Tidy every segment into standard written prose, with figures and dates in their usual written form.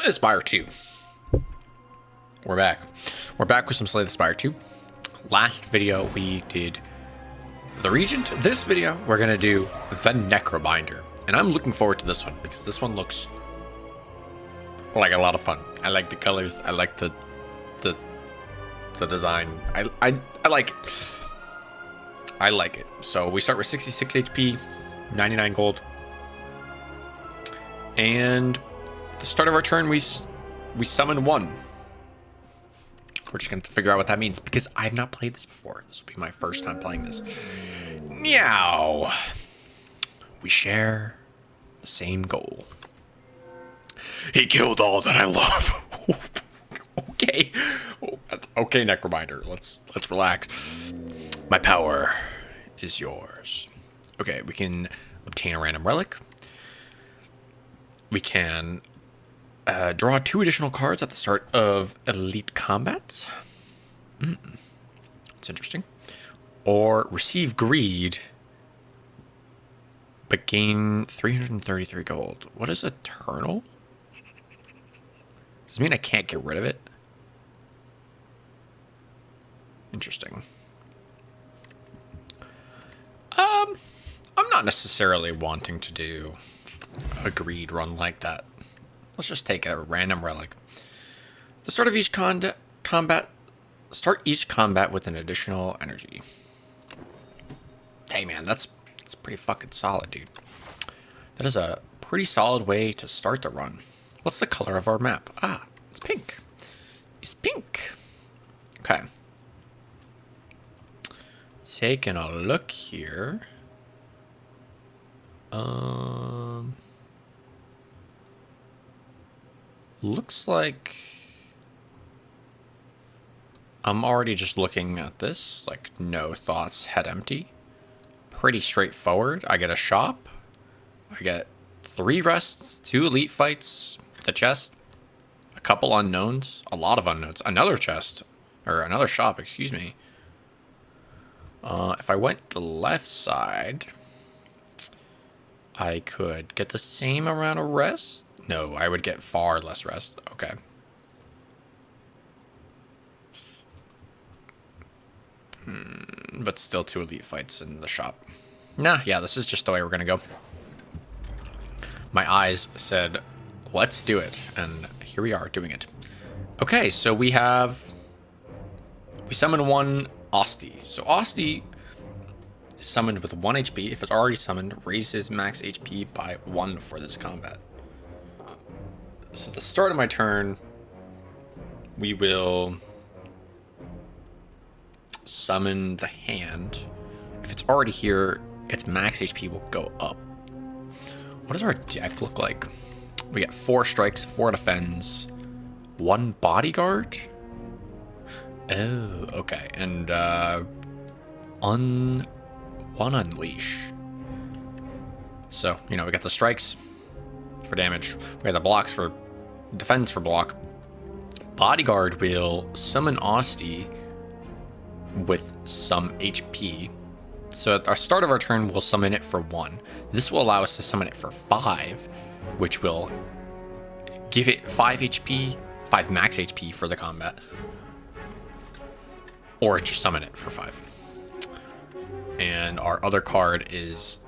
Slay the Spire 2. We're back. We're back with some Slay the Spire 2. Last video we did the Regent. This video we're gonna do the Necrobinder, and I'm looking forward to this one because this one looks like a lot of fun. I like the colors. I like the design. I like it. I like it. So we start with 66 HP, 99 gold, and at the start of our turn we summon one. We're just going to figure out what that means because I have not played this before. This will be my first time playing this. Meow. We share the same goal. He killed all that I love. Okay. Okay, Necrobinder. Let's relax. My power is yours. Okay, we can obtain a random relic. We can draw 2 additional cards at the start of elite combat. That's interesting. Or receive greed, but gain 333 gold. What is eternal? Does it mean I can't get rid of it? Interesting. I'm not necessarily wanting to do a greed run like that. Let's just take a random relic. At the start of each combat, start each combat with an additional energy. Hey man, that's pretty fucking solid, dude. That is a pretty solid way to start the run. What's the color of our map? Ah, it's pink. It's pink. Okay. Taking a look here. Looks like I'm already just looking at this, like no thoughts, head empty. Pretty straightforward. I get a shop. I get 3 rests, 2 elite fights, the chest, a couple unknowns, a lot of unknowns, another chest, or another shop, excuse me. If I went the left side, I could get the same amount of rest. No, I would get far less rest. Okay. But still 2 elite fights in the shop. Nah, yeah, this is just the way we're gonna go. My eyes said, let's do it. And here we are doing it. Okay, so we summon 1 Osty. So Osty is summoned with 1 HP. If it's already summoned, raises max HP by 1 for this combat. So at the start of my turn, we will summon the hand. If it's already here, its max HP will go up. What does our deck look like? We get 4 strikes, 4 defends, 1 bodyguard. Oh, okay. And 1 unleash. So, you know, we got the strikes for damage. We got the blocks for defense for block. Bodyguard will summon Osty with some HP. So at our start of our turn, we'll summon it for 1. This will allow us to summon it for 5, which will give it 5 HP, 5 max HP for the combat. Or just summon it for 5. And our other card is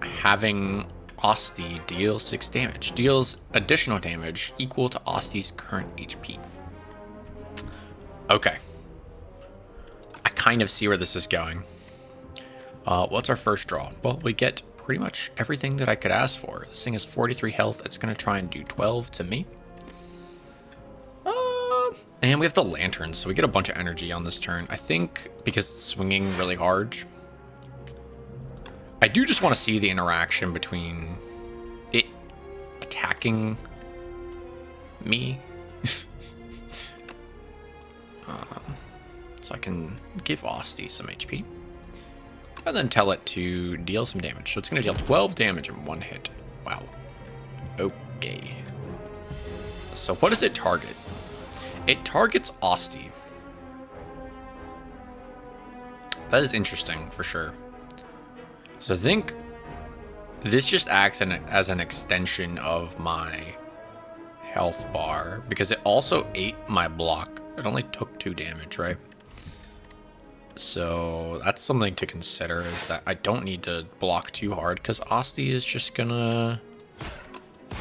having Osty deal 6 damage. Deals additional damage equal to Osty's current HP. Okay. I kind of see where this is going. What's our first draw? Well, we get pretty much everything that I could ask for. This thing has 43 health. It's going to try and do 12 to me. And we have the lanterns, so we get a bunch of energy on this turn. I think because it's swinging really hard, I do just want to see the interaction between it attacking me. So I can give Osty some HP. And then tell it to deal some damage. So it's going to deal 12 damage in 1 hit. Wow. Okay. So what does it target? It targets Osty. That is interesting for sure. So I think this just acts as an extension of my health bar because it also ate my block. It only took 2 damage, right? So that's something to consider, is that I don't need to block too hard because Osty is just gonna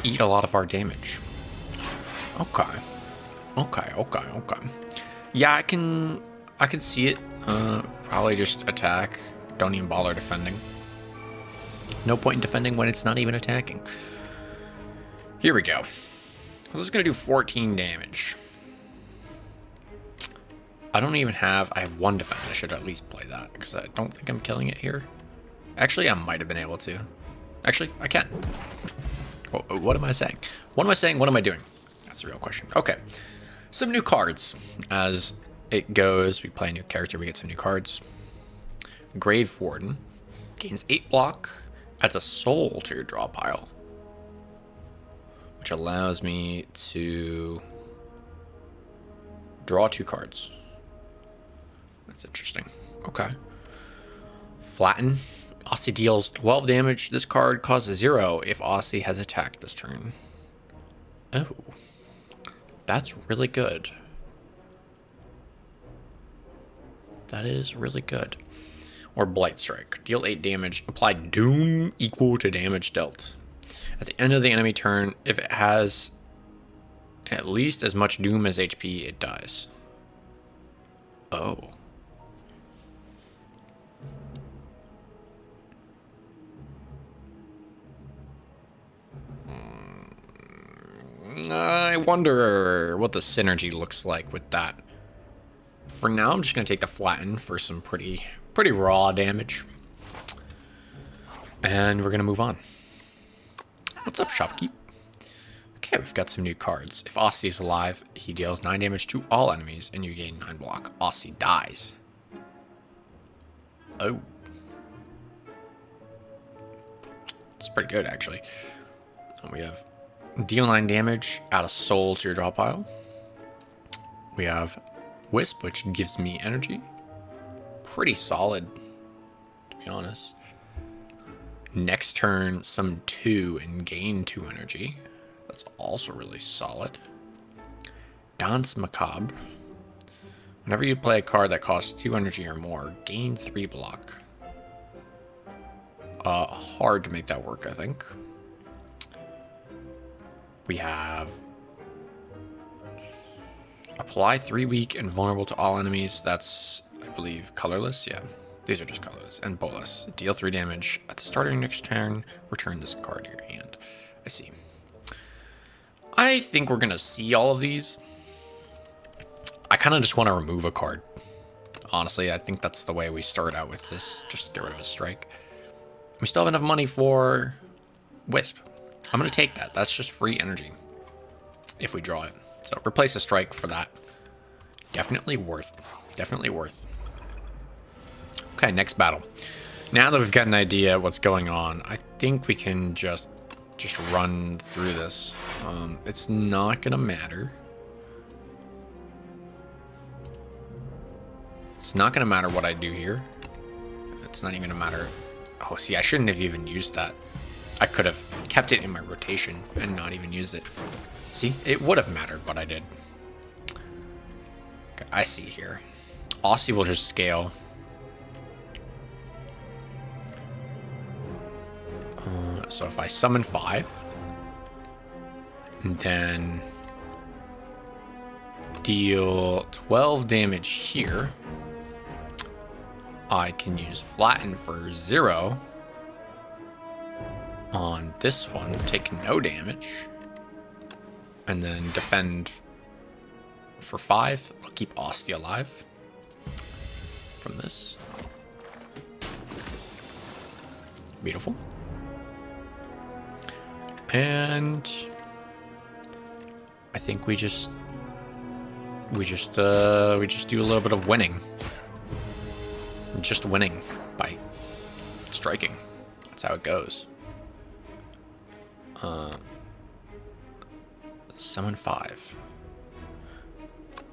eat a lot of our damage. Okay. Yeah, I can see it. Probably just attack. Don't even bother defending. No point in defending when it's not even attacking. Here we go. This is gonna do 14 damage. I have 1 defense. I should at least play that because I don't think I'm killing it here. Actually, I might have been able to. Actually, I can. What am I saying? What am I doing? That's the real question. Okay. Some new cards. As it goes, we play a new character, we get some new cards. Grave Warden. Gains 8 block. Adds a soul to your draw pile. Which allows me to draw 2 cards. That's interesting. Okay. Flatten. Osty deals 12 damage. This card causes 0 if Osty has attacked this turn. Oh. That's really good. That is really good. Or Blight Strike. Deal 8 damage. Apply Doom equal to damage dealt. At the end of the enemy turn, if it has at least as much Doom as HP, it dies. Oh. I wonder what the synergy looks like with that. For now, I'm just going to take the Flatten for some pretty raw damage. And we're going to move on. What's up, Shopkeep? Okay, we've got some new cards. If Osty's alive, he deals 9 damage to all enemies, and you gain 9 block. Osty dies. Oh. It's pretty good, actually. And we have deal 9 damage, add a soul to your draw pile. We have Wisp, which gives me energy. Pretty solid, to be honest. Next turn, summon 2 and gain 2 energy. That's also really solid. Dance Macabre. Whenever you play a card that costs 2 energy or more, gain 3 block. Hard to make that work, I think. We have apply 3 weak and vulnerable to all enemies. That's, I believe, colorless. Yeah, these are just colorless. And bolus. Deal 3 damage at the start of your next turn. Return this card to your hand. I see. I think we're gonna see all of these. I kind of just want to remove a card. Honestly, I think that's the way we start out with this. Just get rid of a strike. We still have enough money for Wisp. I'm going to take that. That's just free energy if we draw it. So replace a strike for that. Definitely worth. Definitely worth. Okay, next battle. Now that we've got an idea of what's going on, I think we can just run through this. It's not going to matter. It's not going to matter what I do here. It's not even going to matter. Oh, see, I shouldn't have even used that. I could have kept it in my rotation and not even used it. See, it would have mattered what I did. Okay, I see here. Osty will just scale. So if I summon 5, and then deal 12 damage here, I can use Flatten for 0 on this one, take no damage, and then defend for 5. I'll keep Osty alive from this. Beautiful. And I think we just do a little bit of winning. Just winning by striking. That's how it goes. Summon 5.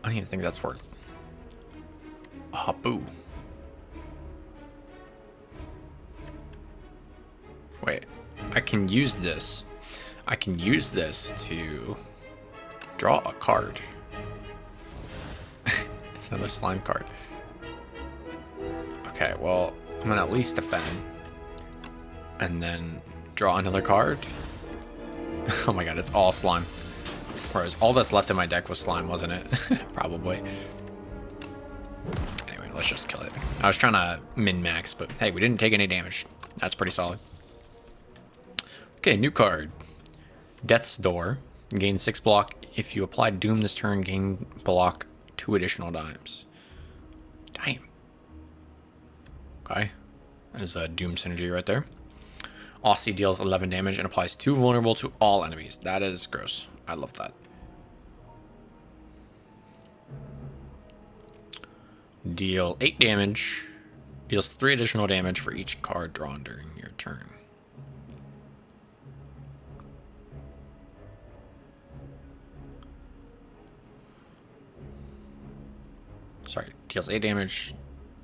I don't even think that's worth. Boo. Wait, I can use this. I can use this to Draw a card. It's another slime card. Okay, well, I'm gonna at least defend. And then draw another card. Oh my god, it's all slime. Whereas all that's left in my deck was slime, wasn't it? Probably. Anyway, let's just kill it. I was trying to min-max, but hey, we didn't take any damage. That's pretty solid. Okay, new card. Death's Door. Gain 6 block. If you apply Doom this turn, gain block 2 additional dimes. Damn. Okay. That is a Doom synergy right there. Osty deals 11 damage and applies 2 vulnerable to all enemies. That is gross. I love that. Deal 8 damage. Deals 3 additional damage for each card drawn during your turn. Sorry, deals 8 damage.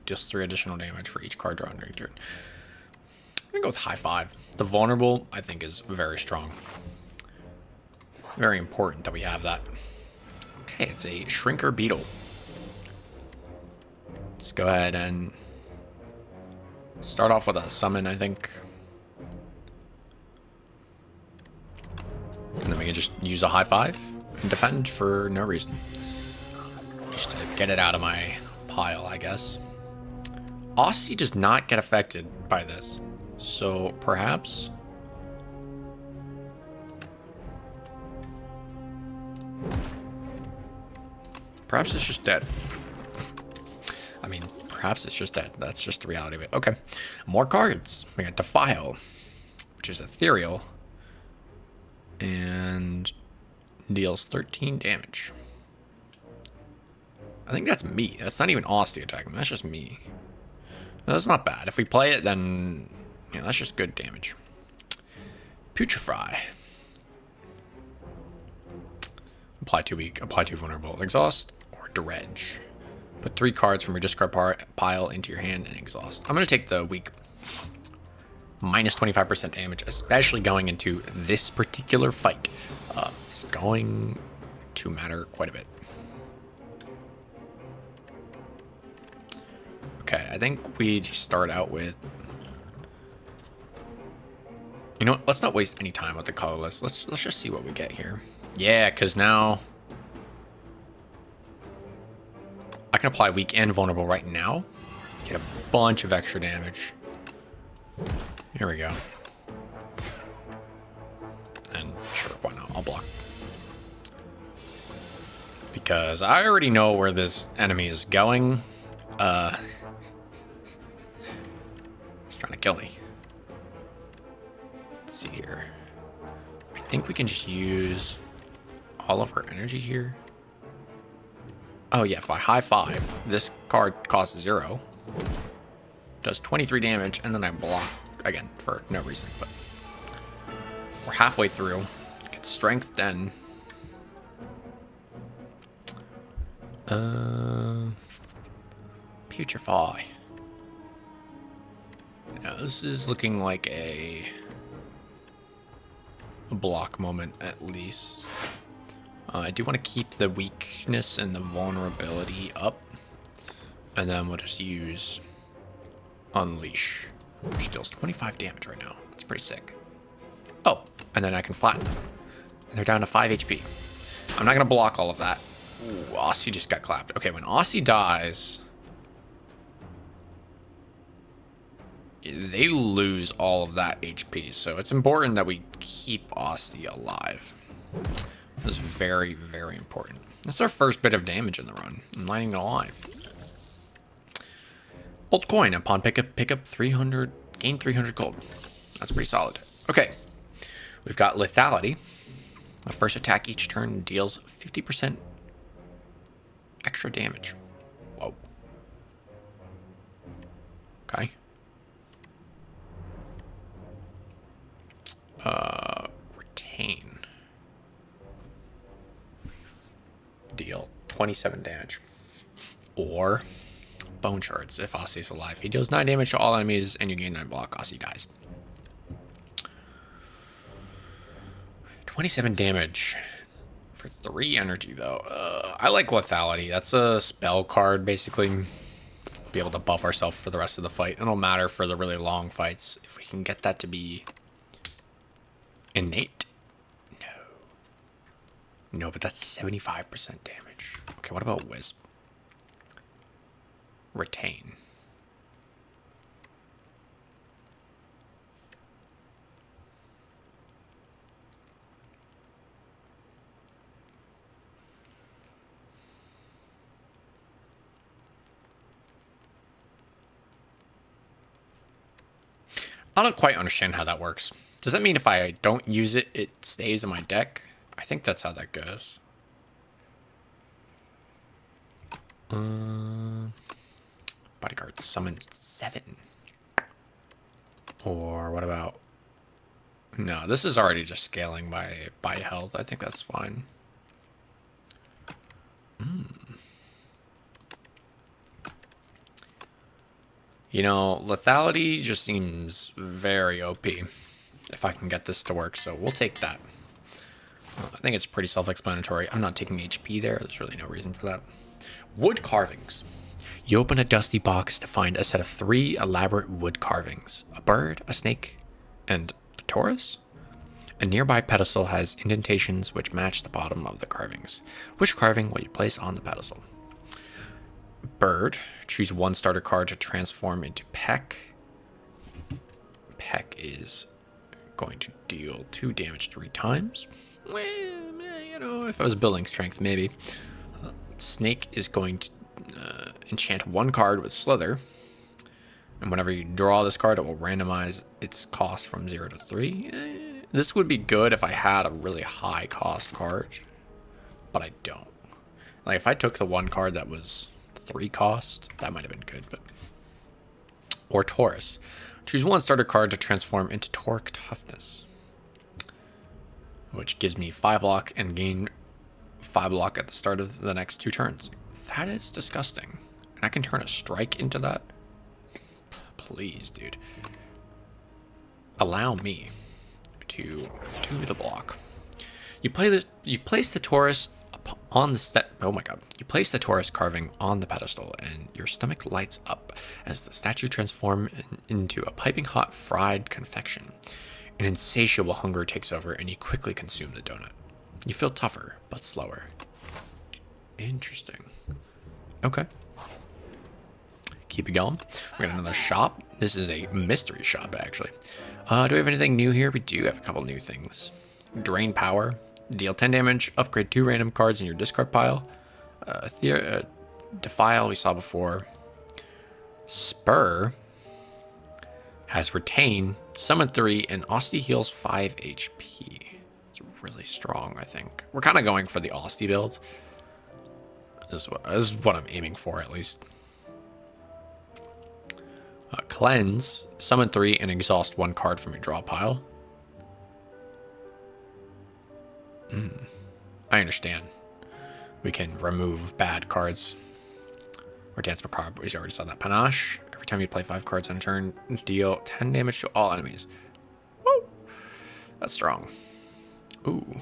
Deals 3 additional damage for each card drawn during your turn. I'm gonna go with high 5. The vulnerable, I think, is very strong. Very important that we have that. Okay, it's a Shrinker Beetle. Let's go ahead and start off with a summon, I think. And then we can just use a high 5 and defend for no reason. Just to get it out of my pile, I guess. Osty does not get affected by this. So perhaps it's just dead. I mean, perhaps it's just dead. That's just the reality of it. Okay, more cards. We got Defile, which is ethereal and deals 13 damage. I think that's me. That's not even Osty attacking. That's just me. That's not bad. If we play it, then yeah, that's just good damage. Putrefy. Apply 2 weak, apply 2 vulnerable. Exhaust or Dredge. Put 3 cards from your discard pile into your hand and exhaust. I'm going to take the weak. Minus 25% damage, especially going into this particular fight, is going to matter quite a bit. Okay, I think we just start out with... You know what? Let's not waste any time with the colorless. Let's just see what we get here. Yeah, because now I can apply weak and vulnerable right now. Get a bunch of extra damage. Here we go. And sure, why not? I'll block. Because I already know where this enemy is going. He's trying to kill me. Let's see here. I think we can just use all of our energy here. Oh yeah, if I high 5, this card costs 0. Does 23 damage, and then I block again for no reason, but we're halfway through. Get strength then. Putrefy. Now this is looking like a block moment at least. I do want to keep the weakness and the vulnerability up, and then we'll just use Unleash, which deals 25 damage right now. That's pretty sick. Oh, and then I can flatten them. And they're down to 5 HP. I'm not going to block all of that. Ooh, Osty just got clapped. Okay, when Osty dies, they lose all of that HP. So it's important that we keep Osty alive. That's very, very important. That's our first bit of damage in the run. I'm not even gonna lie. Old coin. Upon pickup, 300, gain 300 gold. That's pretty solid. Okay. We've got lethality. The first attack each turn deals 50% extra damage. Whoa. Okay. Retain. Deal 27 damage. Or bone shards if Osty's alive. He deals 9 damage to all enemies and you gain 9 block. Osty dies. 27 damage For 3 energy, though. I like lethality. That's a spell card, basically. Be able to buff ourselves for the rest of the fight. It'll matter for the really long fights. If we can get that to be innate. No, but that's 75% damage. Okay, what about Wisp? Retain. I don't quite understand how that works. Does that mean if I don't use it, it stays in my deck? I think that's how that goes. Bodyguard summon 7. Or what about... No, this is already just scaling by health. I think that's fine. You know, lethality just seems very OP if I can get this to work, so we'll take that. I think it's pretty self-explanatory. I'm not taking HP there. There's really no reason for that. Wood carvings. You open a dusty box to find a set of 3 elaborate wood carvings. A bird, a snake, and a Taurus. A nearby pedestal has indentations which match the bottom of the carvings. Which carving will you place on the pedestal? Bird. Choose 1 starter card to transform into Peck. Peck is going to deal 2 damage 3 times. Well, you know, if I was building strength, maybe. Snake is going to enchant 1 card with Slither. And whenever you draw this card, it will randomize its cost from 0 to 3. This would be good if I had a really high cost card. But I don't. Like, if I took the 1 card that was 3 cost, that might have been good, but... Or Taurus. Choose 1 starter card to transform into Torque Toughness, which gives me 5 block and gain 5 block at the start of the next 2 turns. That is disgusting. And I can turn a strike into that? Please, dude. Allow me to do the block. You place the Taurus on the oh my god. You place the Taurus carving on the pedestal and your stomach lights up as the statue transforms into a piping hot fried confection. An insatiable hunger takes over and you quickly consume the donut. You feel tougher, but slower. Interesting. Okay. Keep it going. We got another shop. This is a mystery shop, actually. Do we have anything new here? We do have a couple new things. Drain power. Deal 10 damage. Upgrade 2 random cards in your discard pile. Defile, we saw before. Spur has retain. Summon 3, and Osty heals 5 HP. It's really strong, I think. We're kind of going for the Osty build. This is what I'm aiming for, at least. Cleanse. Summon 3 and exhaust 1 card from your draw pile. I understand. We can remove bad cards. Or Dance Macabre. We already saw that. Panache. Every time you play 5 cards on a turn, deal 10 damage to all enemies. Woo! That's strong. Ooh.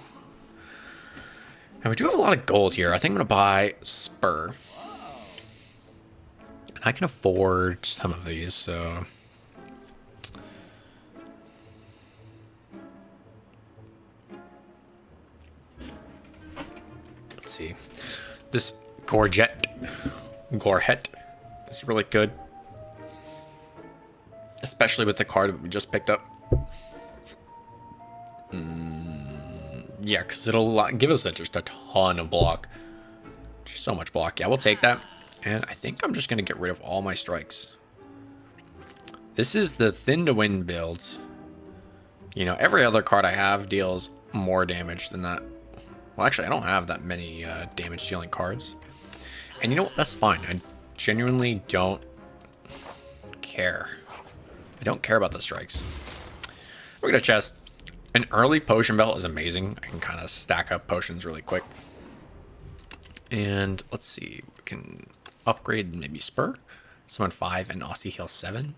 And we do have a lot of gold here. I think I'm going to buy Spur. And I can afford some of these, so... Let's see. This Gorget is really good. Especially with the card that we just picked up. Yeah, because it'll give us just a ton of block. Just so much block. Yeah, we'll take that. And I think I'm just going to get rid of all my strikes. This is the Thin to Win build. You know, every other card I have deals more damage than that. Well, actually, I don't have that many damage-dealing cards. And you know what? That's fine. I genuinely don't care. I don't care about the strikes. We're going to chest. An early potion belt is amazing. I can kind of stack up potions really quick. And let's see. We can upgrade maybe Spur. Summon 5 and Osty heal 7.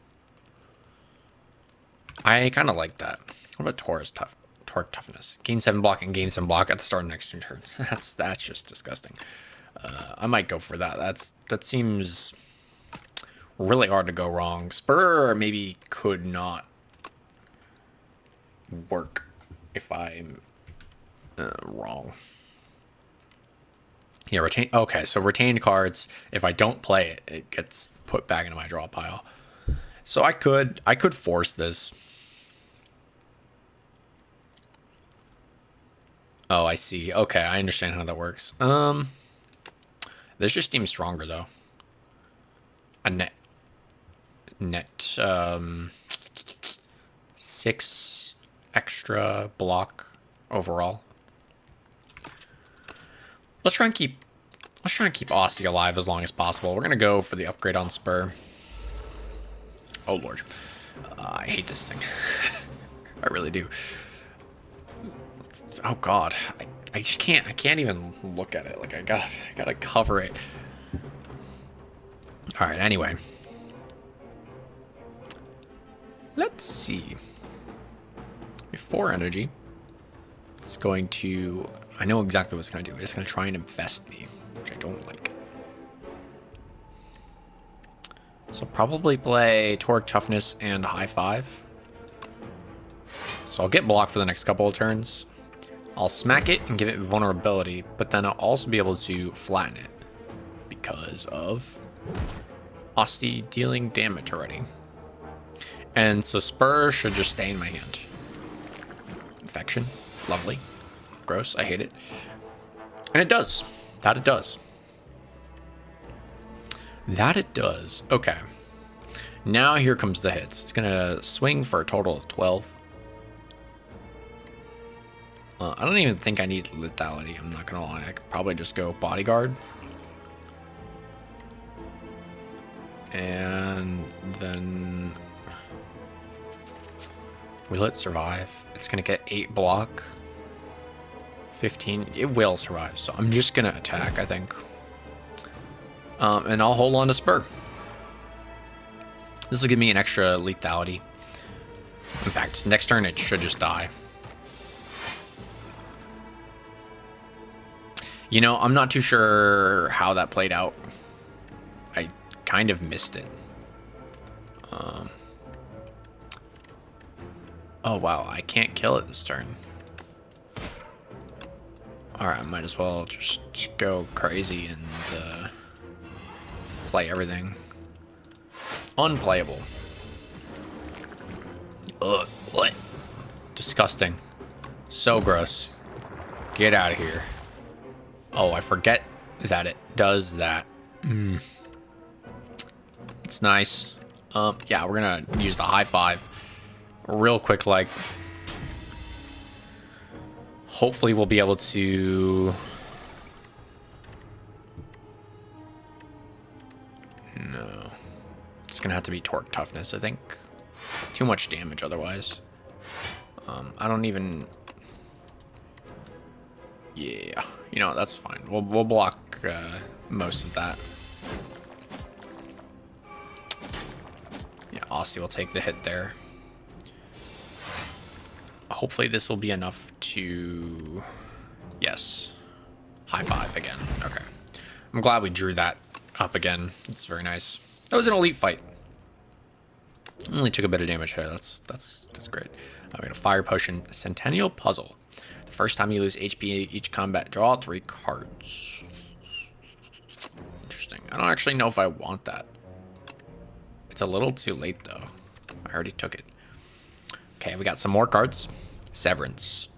I kind of like that. What about Taurus Torque Toughness. Gain 7 block and gain 7 block at the start of the next 2 turns. That's just disgusting. I might go for that. That seems really hard to go wrong. Spur maybe could not work if I'm wrong. Yeah, retain. Okay, so retained cards. If I don't play it, it gets put back into my draw pile. So I could force this. Oh, I see. Okay, I understand how that works. This just seems stronger though. A net 6 extra block overall. Let's try and keep Osty alive as long as possible. We're gonna go for the upgrade on Spur. Oh lord, I hate this thing. I really do. Oh god, I just can't. I can't even look at it. Like I gotta cover it. All right. Anyway, let's see. We have 4 energy. It's going to. I know exactly what it's going to do. It's going to try and infest me, which I don't like. So probably play Torque Toughness and High 5. So I'll get blocked for the next couple of turns. I'll smack it and give it vulnerability, but then I'll also be able to flatten it because of Osty dealing damage already. And so Spur should just stay in my hand. Infection. Lovely. Gross. I hate it. And it does. That it does. That it does. Okay. Now here comes the hits. It's going to swing for a total of 12. I don't even think I need lethality. I'm not going to lie. I could probably just go bodyguard. And then will it survive? It's going to get 8 block. 15. It will survive. So I'm just going to attack, I think. And I'll hold on to Spur. This will give me an extra lethality. In fact, next turn it should just die. You know, I'm not too sure how that played out. I kind of missed it. Oh, wow. I can't kill it this turn. Alright, I might as well just go crazy and play everything. Unplayable. Ugh, what? Disgusting. So gross. Get out of here. Oh, I forget that it does that. It's nice. Yeah, we're gonna use the high 5 real quick, like. Hopefully we'll be able to. No. It's gonna have to be Torque Toughness, I think. Too much damage otherwise. I don't even. Yeah, you know, that's fine. We'll block most of that. Yeah, Osty will take the hit there. Hopefully this will be enough to... Yes. High 5 again. Okay. I'm glad we drew that up again. It's very nice. That was an elite fight. Only took a bit of damage here. That's great. We got a Fire Potion Centennial Puzzle. The first time you lose HP each combat, draw 3 cards. Interesting. I don't actually know if I want that. It's a little too late though. I already took it. Okay, we got some more cards. Severance.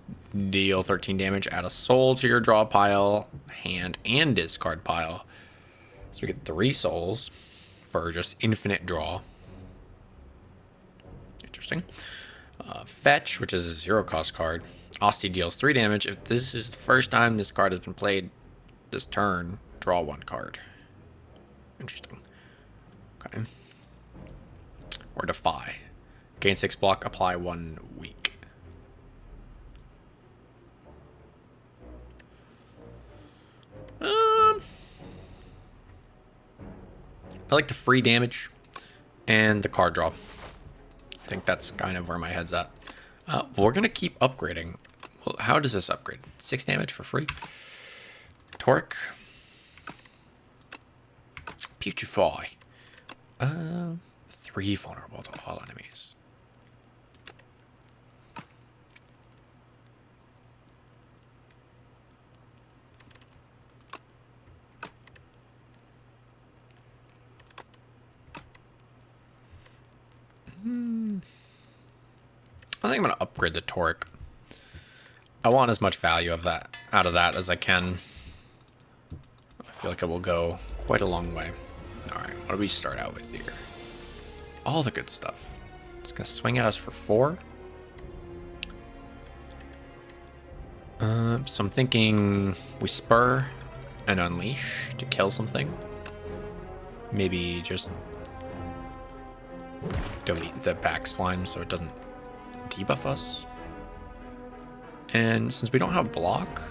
Deal 13 damage. Add a soul to your draw pile, hand, and discard pile. So we get 3 souls for just infinite draw. Interesting. Fetch, which is a 0-cost card. Osty deals 3 damage. If this is the first time this card has been played this turn, draw 1 card. Interesting. Okay. Or Defy. Gain 6 block, apply 1 weak. I like the free damage and the card draw. I think that's kind of where my head's at. We're going to keep upgrading. Well, how does this upgrade? 6 damage for free. Torque. Putrefy. 3 vulnerable to all enemies. I think I'm going to upgrade the torque. I want as much value of that out of that as I can. I feel like it will go quite a long way. Alright, what do we start out with here? All the good stuff. It's going to swing at us for 4. So I'm thinking we spur and unleash to kill something. Maybe just delete the back slime so it doesn't debuff us. And since we don't have block,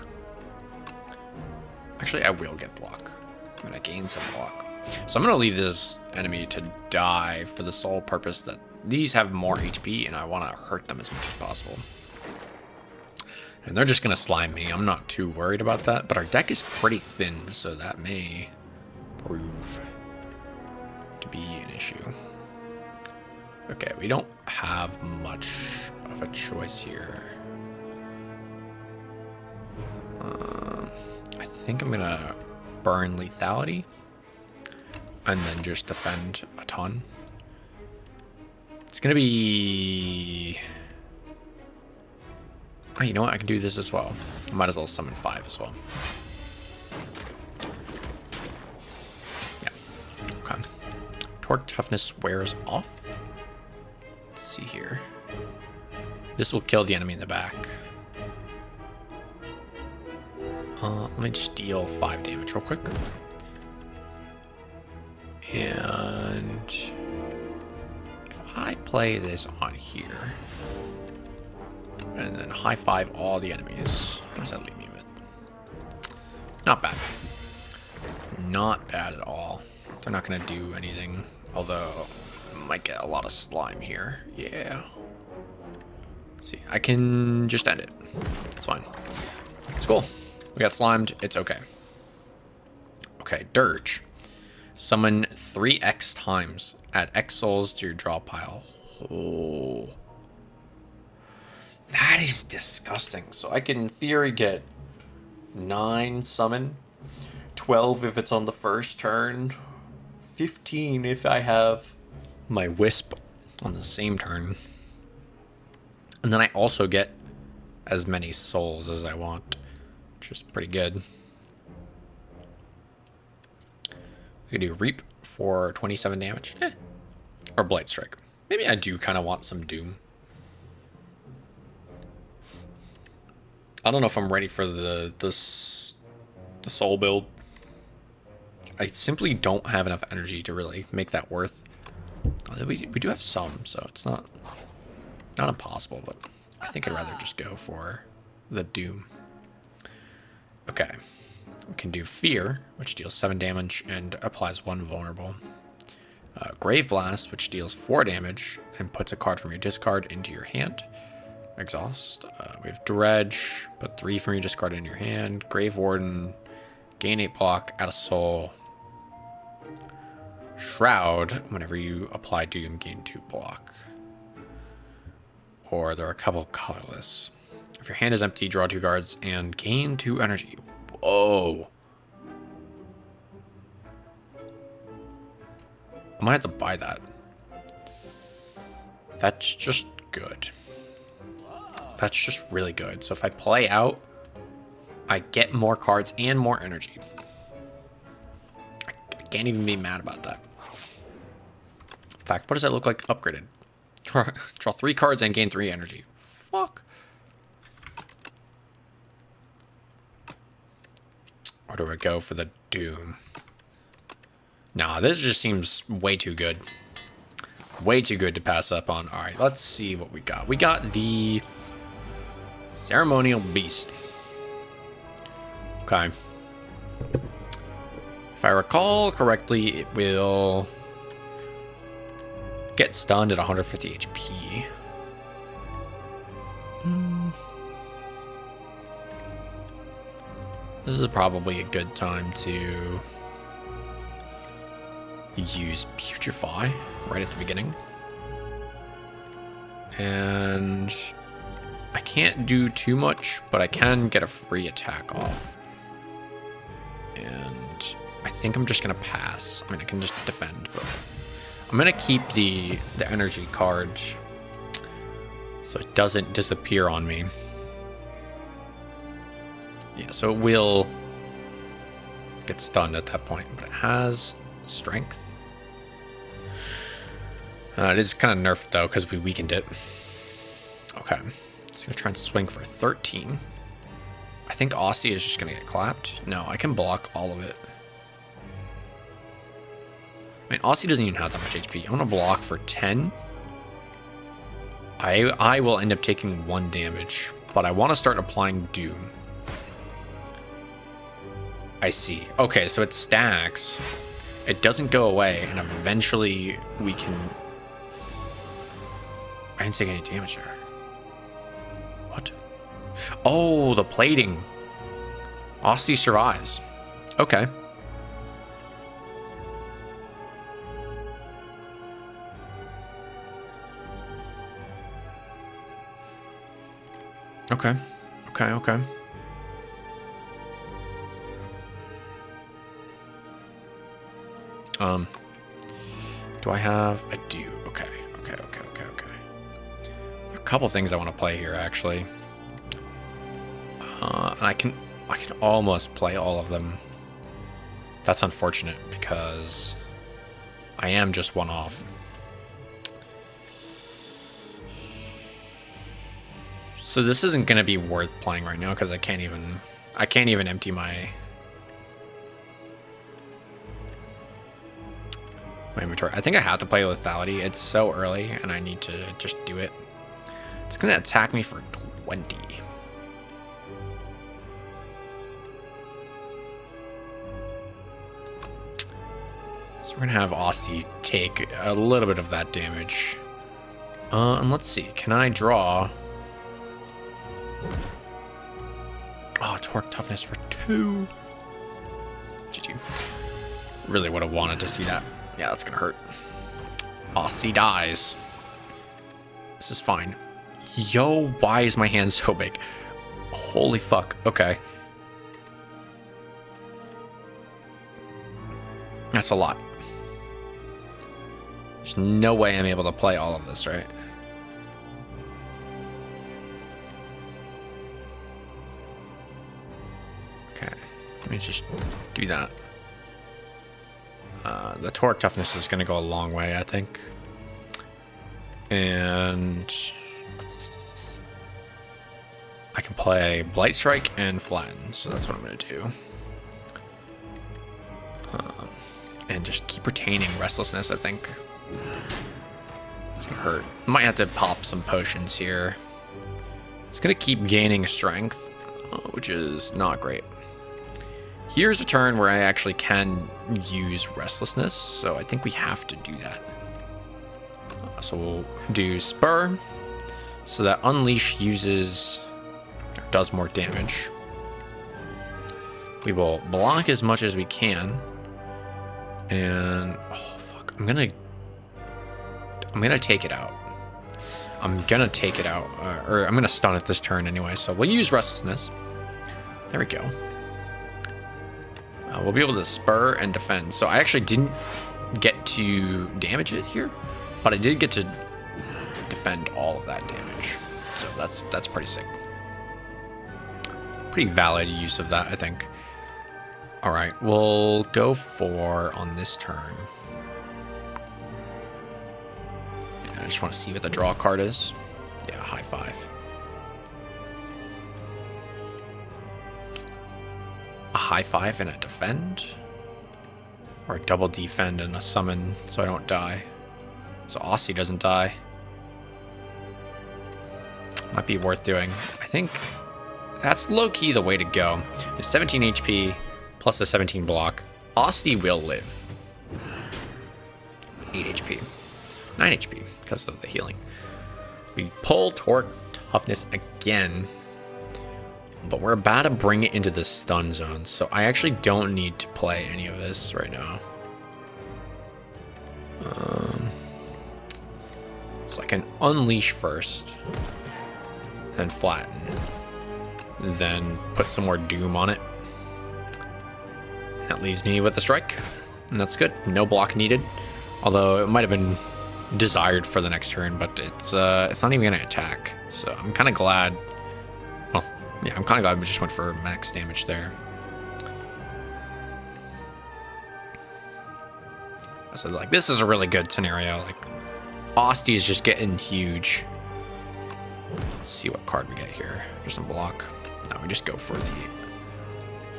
actually I will get block. I'm gonna gain some block. So I'm gonna leave this enemy to die for the sole purpose that these have more HP and I want to hurt them as much as possible. And they're just gonna slime me. I'm not too worried about that, but our deck is pretty thin, so that may prove to be an issue. Okay, we don't have much of a choice here. I think I'm gonna burn lethality and then just defend a ton. It's gonna be... Oh, you know what? I can do this as well. I might as well summon 5 as well. Yeah. Okay. Torque toughness wears off. Let's see here. This will kill the enemy in the back. Let me just deal 5 damage real quick. And if I play this on here, and then high 5 all the enemies, what does that leave me with? Not bad. Not bad at all. They're not going to do anything, although I might get a lot of slime here. Yeah. Let's see, I can just end it. It's fine. It's cool. We got slimed. It's okay. Okay, Dirge. Summon 3x times. Add X souls to your draw pile. Oh. That is disgusting. So I can, in theory, get 9 summon. 12 if it's on the first turn. 15 if I have my Wisp on the same turn. And then I also get as many souls as I want, which is pretty good. We could do Reap for 27 damage. Or Blight Strike. Maybe I do kind of want some Doom. I don't know if I'm ready for the soul build. I simply don't have enough energy to really make that worth. We do have some, so it's not impossible, but I think I'd rather just go for the Doom. Okay. We can do Fear, which deals 7 damage and applies 1 vulnerable. Grave Blast, which deals 4 damage and puts a card from your discard into your hand. Exhaust. We have Dredge, put 3 from your discard into your hand. Grave Warden, gain 8 block, add a soul. Shroud, whenever you apply Doom, gain 2 block. Or there are a couple colorless. If your hand is empty, draw 2 cards and gain 2 energy. Whoa. I might have to buy that. That's just good. That's just really good. So if I play out, I get more cards and more energy. I can't even be mad about that. In fact, what does that look like upgraded? Draw 3 cards and gain 3 energy. Fuck. Or do I go for the Doom? Nah, this just seems way too good. Way too good to pass up on. Alright, let's see what we got. We got the Ceremonial Beast. Okay. If I recall correctly, it will get stunned at 150 HP. This is probably a good time to use Putrefy right at the beginning. And I can't do too much, but I can get a free attack off. And I think I'm just going to pass. I mean, I can just defend, but I'm going to keep the energy card so it doesn't disappear on me. Yeah, so it will get stunned at that point, but it has strength. It is kind of nerfed though because we weakened it. Okay, it's gonna try and swing for 13. I think Osty is just gonna get clapped. No, I can block all of it. I mean, Osty doesn't even have that much HP. I'm gonna block for 10. I will end up taking 1 damage, but I want to start applying Doom. I see. Okay, so it stacks. It doesn't go away, and eventually we can... I didn't take any damage there. What? Oh, the plating. Osty survives. Okay. Okay. Okay. Do I have... I do. Okay. A couple things I want to play here, actually. And I can almost play all of them. That's unfortunate, because I am just one off. So this isn't going to be worth playing right now, because I can't even empty my inventory. I think I have to play lethality. It's so early and I need to just do it. It's gonna attack me for 20. So we're gonna have Osty take a little bit of that damage. And let's see, can I draw? Oh, torque toughness for 2. GG. Really would have wanted to see that. Yeah, that's gonna hurt. Osty dies. This is fine. Yo, why is my hand so big? Holy fuck. Okay. That's a lot. There's no way I'm able to play all of this, right? Okay. Let me just do that. The torque toughness is going to go a long way, I think. And I can play Blight Strike and Flatten, so that's what I'm going to do. And just keep retaining Restlessness, I think. It's going to hurt. Might have to pop some potions here. It's going to keep gaining strength, which is not great. Here's a turn where I actually can use Restlessness, so I think we have to do that. So we'll do Spur, so that Unleash uses, or does more damage. We will block as much as we can, and oh fuck, I'm gonna take it out. Or I'm gonna stun it this turn anyway. So we'll use Restlessness. There we go. We'll be able to spur and defend. So I actually didn't get to damage it here, but I did get to defend all of that damage. So that's pretty sick. Pretty valid use of that, I think. All right, we'll go for on this turn. Yeah, I just want to see what the draw card is. Yeah, high 5. A high 5 and a defend? Or a double defend and a summon so I don't die. So Osty doesn't die. Might be worth doing. I think that's low-key the way to go. It's 17 HP plus a 17 block. Osty will live. 8 HP. 9 HP because of the healing. We pull Torque Toughness again. But we're about to bring it into the stun zone, so I actually don't need to play any of this right now. So I can unleash first, then flatten, then put some more doom on it. That leaves me with the strike, and that's good. No block needed, although it might have been desired for the next turn, but it's not even gonna attack. So I'm kind of glad. Well, yeah, I'm kind of glad we just went for max damage there. So like, this is a really good scenario. Like, Osty is just getting huge. Let's see what card we get here. Just a block. No, we just go for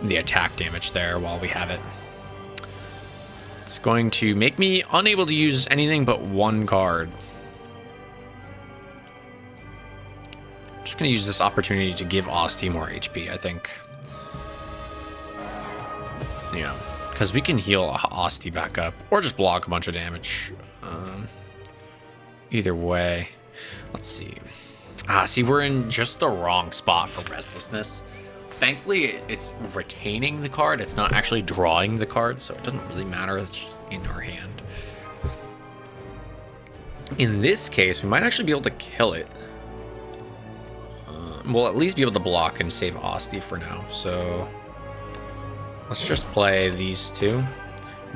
the attack damage there while we have it. It's going to make me unable to use anything but one card. Just gonna use this opportunity to give Osty more HP, I think. Yeah, because we can heal Osty back up, or just block a bunch of damage. Either way, let's see. See, we're in just the wrong spot for Restlessness. Thankfully, it's retaining the card. It's not actually drawing the card, so it doesn't really matter. It's just in our hand. In this case, we might actually be able to kill it. We'll at least be able to block and save Osty for now. So let's just play these two.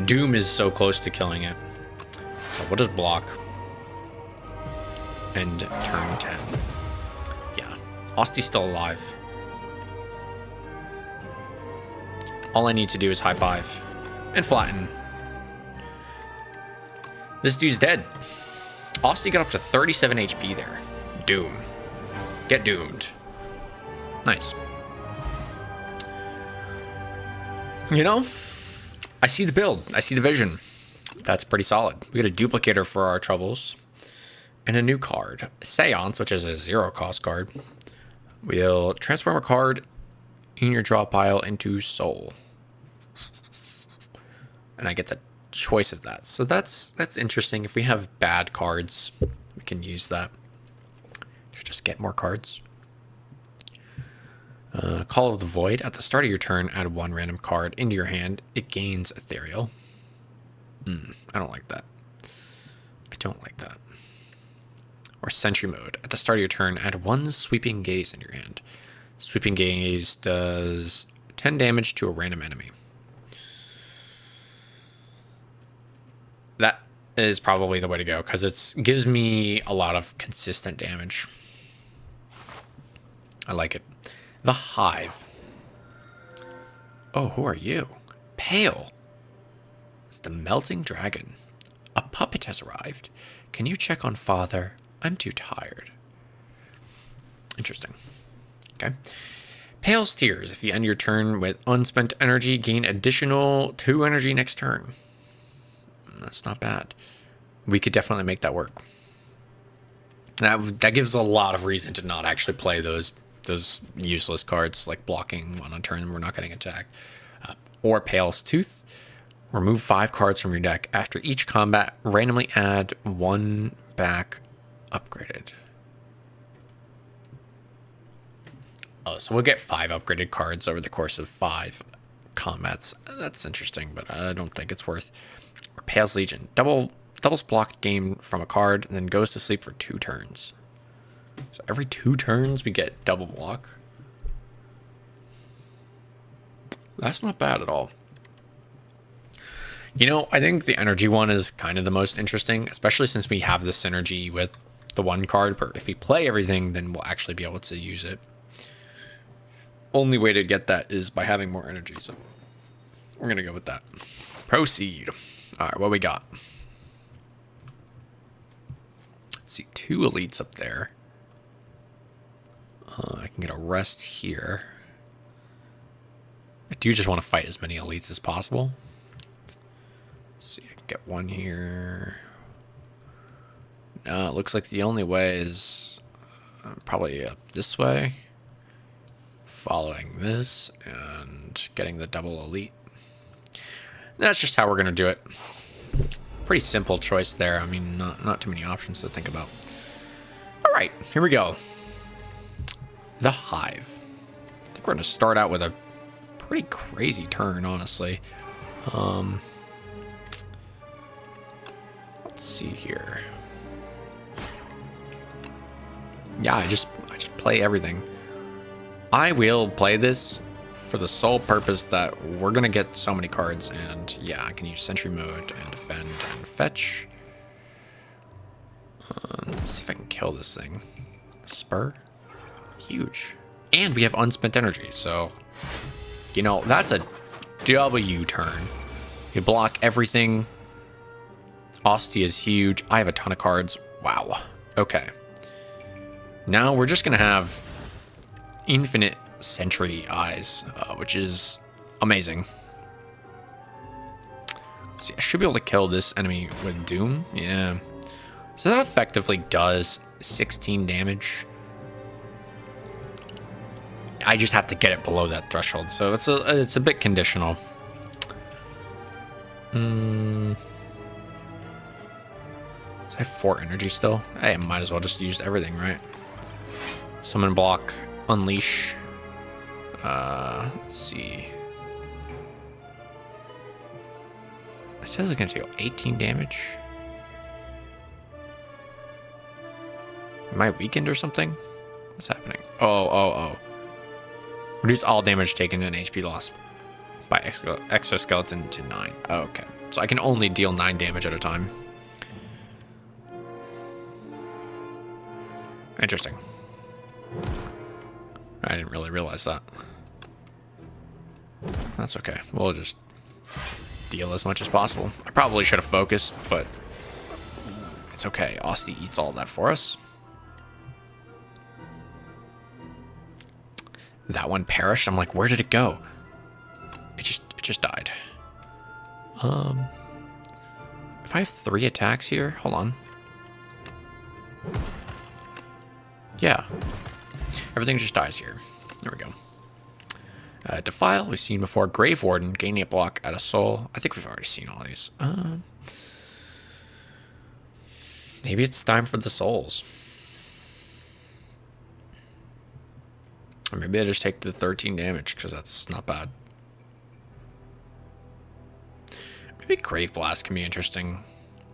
Doom is so close to killing it. So we'll just block. And turn 10. Yeah, Osty's still alive. All I need to do is high five and flatten. This dude's dead. Osty got up to 37 HP there. Doom. Get doomed. Nice. You know, I see the build. I see the vision. That's pretty solid. We get a duplicator for our troubles. And a new card. Seance, which is a 0-cost card. We'll transform a card in your draw pile into soul. And I get the choice of that. So that's interesting. If we have bad cards, we can use that to just get more cards. Call of the Void. At the start of your turn, add one random card into your hand. It gains Ethereal. I don't like that. I don't like that. Or Sentry Mode. At the start of your turn, add one Sweeping Gaze in your hand. Sweeping Gaze does 10 damage to a random enemy. That is probably the way to go, because it gives me a lot of consistent damage. I like it. The Hive. Oh, who are you? Pale. It's the Melting Dragon. A puppet has arrived. Can you check on Father? I'm too tired. Interesting. Okay. Pale's Tears. If you end your turn with unspent energy, gain additional 2 energy next turn. That's not bad. We could definitely make that work. That gives a lot of reason to not actually play those useless cards, like blocking one on turn and we're not getting attacked. Or Pale's Tooth. Remove 5 cards from your deck. After each combat, randomly add 1 back upgraded. Oh, so we'll get 5 upgraded cards over the course of 5 combats. That's interesting, but I don't think it's worth. Or Pale's Legion. Doubles blocked game from a card and then goes to sleep for 2 turns. So every 2 turns we get double block. That's not bad at all. You know, I think the energy one is kind of the most interesting, especially since we have the synergy with the one card. But if we play everything, then we'll actually be able to use it. Only way to get that is by having more energy. So we're going to go with that. Proceed. All right, what we got? Let's see, 2 elites up there. I can get a rest here. I do just want to fight as many elites as possible. Let's see, I can get 1 here. No, it looks like the only way is probably up this way. Following this and getting the double elite. That's just how we're going to do it. Pretty simple choice there. I mean, not too many options to think about. All right, here we go. The Hive. I think think we're going to start out with a pretty crazy turn, honestly. Let's see here. Yeah, I just play everything. I will play this for the sole purpose that we're gonna get so many cards, and yeah, I can use sentry mode and defend and fetch. Let's see if I can kill this thing. Spur, huge, and we have unspent energy, so you know that's a W turn. You block everything. Osty is huge. I have a ton of cards. Wow. Okay. Now we're just gonna have infinite sentry eyes, which is amazing. Let's see, I should be able to kill this enemy with Doom. Yeah. So that effectively does 16 damage. I just have to get it below that threshold, so it's a bit conditional. So I have 4 energy still. Hey, I might as well just use everything, right? Summon block, unleash. Let's see. It says it's gonna take 18 damage. Am I weakened or something? What's happening? Oh. Reduce all damage taken and HP loss by exoskeleton to 9. Oh, okay. So I can only deal 9 damage at a time. Interesting. I didn't really realize that. That's okay. We'll just deal as much as possible. I probably should have focused, but it's okay. Osty eats all that for us. That one perished. I'm like, where did it go? It just died. If I have 3 attacks here, hold on. Yeah. Everything just dies here. There we go. Defile, we've seen before. Grave Warden, gaining a block at a soul. I think we've already seen all these. Maybe it's time for the souls. Or maybe I just take the 13 damage, because that's not bad. Maybe Grave Blast can be interesting.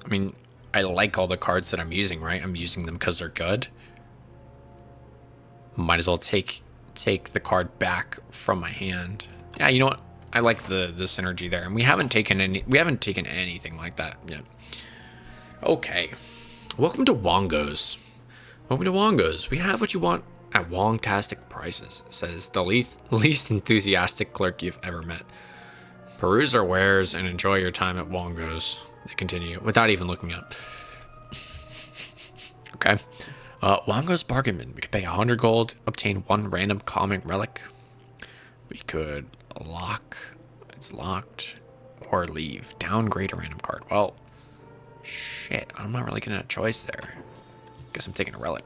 I mean, I like all the cards that I'm using, right? I'm using them because they're good. Might as well take the card back from my hand. Yeah, you know what? I like the synergy there, and we haven't taken anything like that yet. Okay, welcome to Wongos. Welcome to Wongos. We have what you want at Wongtastic prices. It says the least enthusiastic clerk you've ever met. Peruse our wares and enjoy your time at Wongos. They continue without even looking up. Okay. Wongo's Bargain Bin. We could pay 100 gold, obtain 1 random calming relic. We could lock, it's locked, or leave. Downgrade a random card. Well, shit, I'm not really getting a choice there. Guess I'm taking a relic.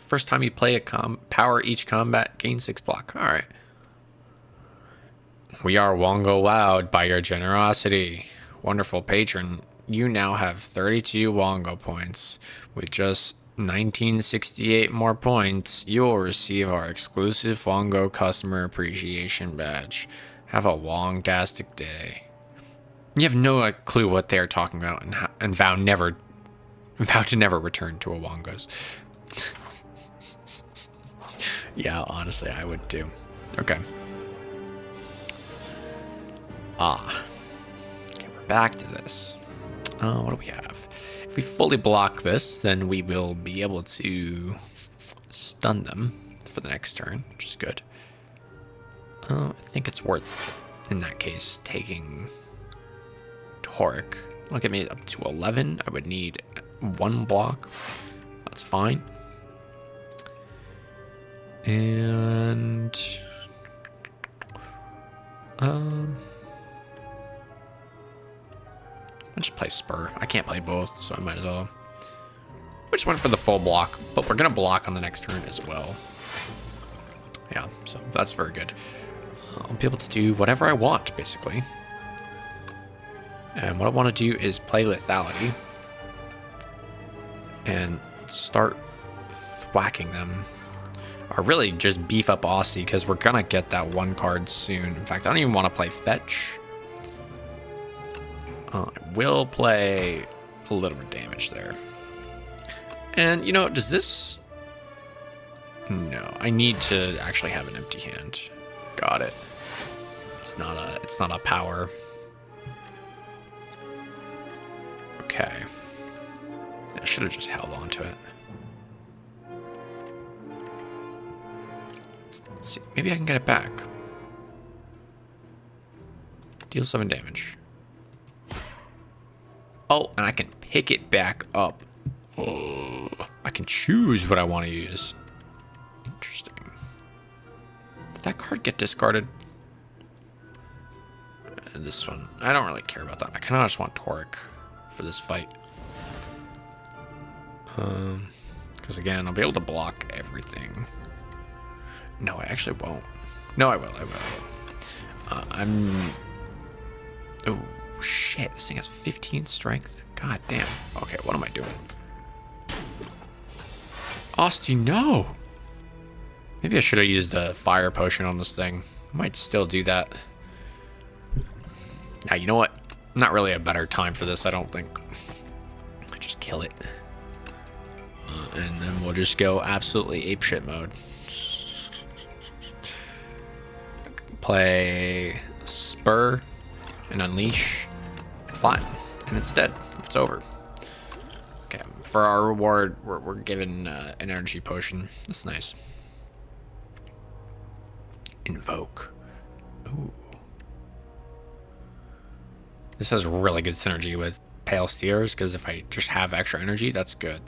First time you play a power each combat, gain 6 block. Alright. We are Wongo wowed by your generosity. Wonderful patron. You now have 32 Wongo points. With just 1968 more points, you will receive our exclusive Wongo customer appreciation badge. Have a Wongtastic day. You have no clue what they're talking about, and vow to never return to a Wongos. Yeah, honestly, I would too. Okay. Okay, we're back to this. What do we have? If we fully block this, then we will be able to stun them for the next turn, which is good. I think it's worth, in that case, taking Toric. It'll get me up to 11. I would need 1 block. That's fine. And I'll just play Spur. I can't play both, so I might as well. We just went for the full block, but we're going to block on the next turn as well. Yeah, so that's very good. I'll be able to do whatever I want, basically. And what I want to do is play Lethality. And start thwacking them. Or really just beef up Osty, because we're gonna get that one card soon. In fact, I don't even want to play fetch. I will play a little bit of damage there. And, you know, does this... No, I need to actually have an empty hand. Got it. It's not a power. Okay. I should have just held on to it. Let's see. Maybe I can get it back. Deal 7 damage. Oh, and I can pick it back up. Oh, I can choose what I want to use. Interesting. Did that card get discarded? This one. I don't really care about that. I kind of just want Toric for this fight. Because again, I'll be able to block everything. No, I actually won't. No, I will. Oh, shit. This thing has 15 strength. God damn. Okay, what am I doing? Osty, no! Maybe I should have used a fire potion on this thing. I might still do that. Now, you know what? Not really a better time for this, I don't think. I just kill it. And then we'll just go absolutely apeshit mode. Play Spur and Unleash and Flatten. And it's dead. It's over. Okay, for our reward, we're given an energy potion. That's nice. Invoke. Ooh. This has really good synergy with Pale Steers, because if I just have extra energy, that's good.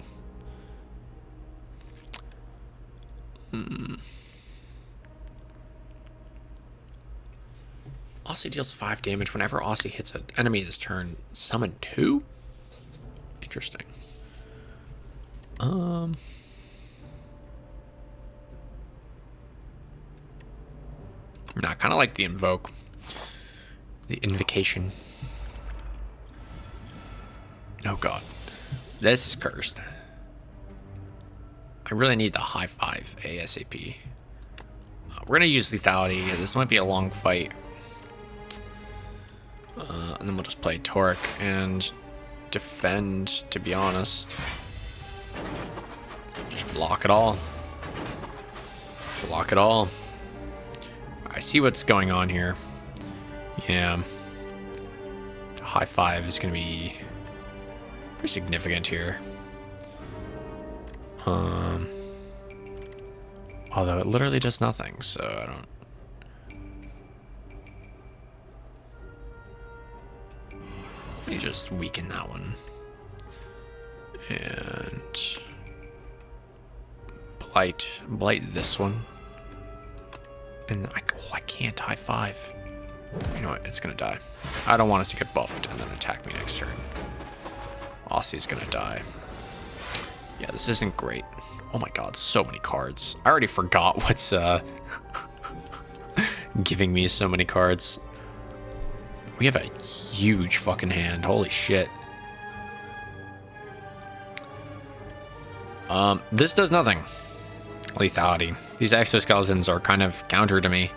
Osty deals 5 damage whenever Osty hits an enemy this turn. Summon 2? Interesting. I kind of like the invoke. The invocation. Oh god. This is cursed. I really need the high 5 ASAP. We're gonna use lethality. This might be a long fight. And then we'll just play Toric and defend, to be honest. Just block it all. Block it all. I see what's going on here. Yeah. The high 5 is going to be pretty significant here. Although it literally does nothing, so I don't... Let me just weaken that one. And... Blight this one. And I can't high 5. You know what? It's gonna die. I don't want it to get buffed and then attack me next turn. Osty's gonna die. Yeah, this isn't great. Oh my god, so many cards. I already forgot what's giving me so many cards. We have a huge fucking hand. Holy shit. This does nothing. Lethality. These exoskeletons are kind of counter to me.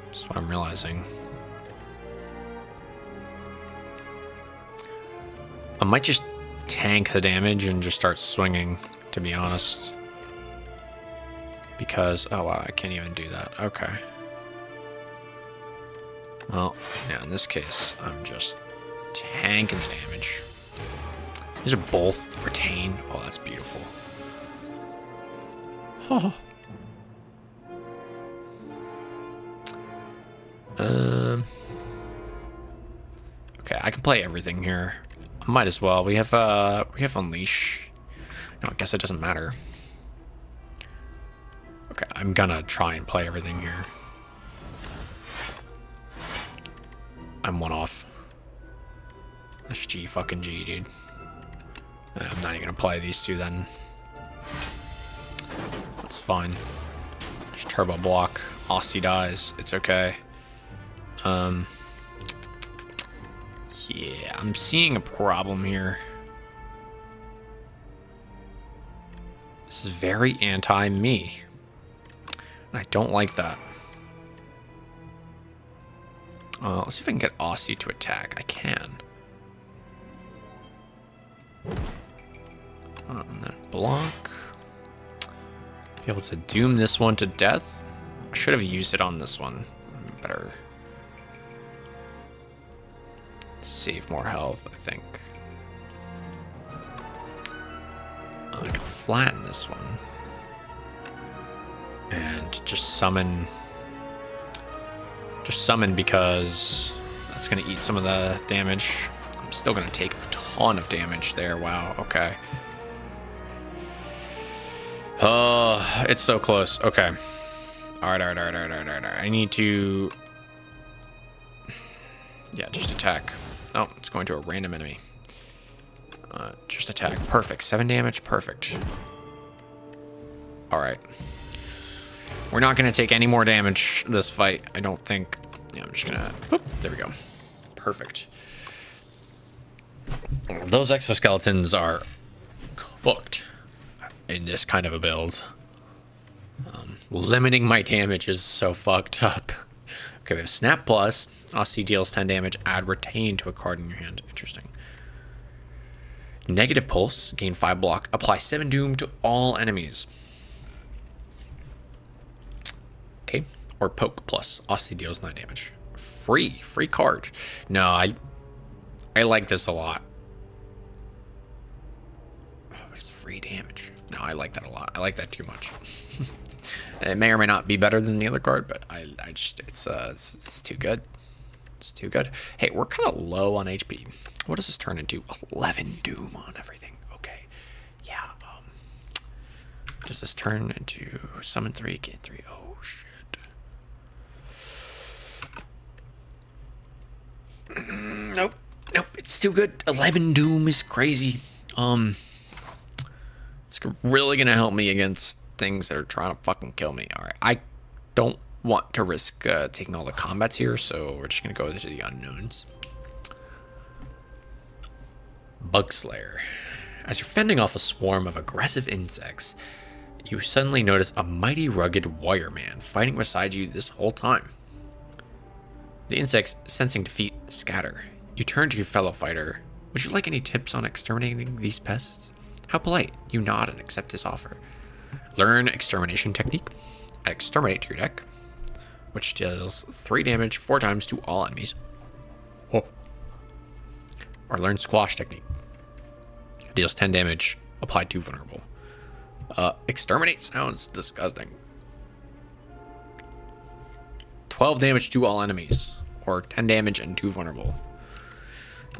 That's what I'm realizing. I might just tank the damage and just start swinging, to be honest. Because, oh wow, I can't even do that. Okay. Well, yeah, in this case, I'm just tanking the damage. These are both retain. Oh, that's beautiful. Oh. Okay, I can play everything here. I might as well. We have Unleash. No, I guess it doesn't matter. Okay, I'm gonna try and play everything here. I'm one off. That's G fucking G, dude. I'm not even gonna play these two then. That's fine. Just turbo block. Osty dies. It's okay. Yeah, I'm seeing a problem here. This This is very anti-me. And I don't like that. Let's see if I can get Osty to attack. I can. And then block. Be able to doom this one to death. I should have used it on this one. Better save more health, I think. I can flatten this one. And just summon. Just summon because that's going to eat some of the damage. I'm still going to take a ton of damage there. Wow, okay. It's so close. Okay. Alright. I need to... Yeah, just attack. Oh, it's going to a random enemy. Just attack. Perfect. 7 damage. Perfect. Alright. We're not going to take any more damage this fight, I don't think. Yeah, I'm just going to... Boop, there we go. Perfect. Those exoskeletons are cooked in this kind of a build. Limiting my damage is so fucked up. Okay, we have Snap Plus. Osty deals 10 damage. Add Retain to a card in your hand. Interesting. Negative Pulse. Gain 5 block. Apply 7 Doom to all enemies. Okay. Or Poke Plus. Osty deals 9 damage. Free card. No, I like this a lot. Oh, it's free damage. No, I like that a lot. I like that too much. It may or may not be better than the other card, but I just it's too good. It's too good. Hey, we're kind of low on HP. What does this turn into? 11 Doom on everything. Okay. Yeah. Does this turn into summon 3, gain 3? Oh shit. Nope. It's too good. 11 Doom is crazy. It's really gonna help me against things that are trying to fucking kill me. All right, I don't want to risk taking all the combats here, so we're just gonna go to the unknowns. Bug Slayer. As you're fending off a swarm of aggressive insects, you suddenly notice a mighty rugged warrior man fighting beside you this whole time. The insects, sensing defeat, scatter. You turn to your fellow fighter. Would you like any tips on exterminating these pests? How polite. You nod and accept his offer. Learn Extermination Technique. Add Exterminate to your deck, which deals 3 damage 4 times to all enemies. Oh. Or learn Squash Technique. Deals 10 damage, apply 2 vulnerable. Exterminate sounds disgusting. 12 damage to all enemies, or 10 damage and 2 vulnerable.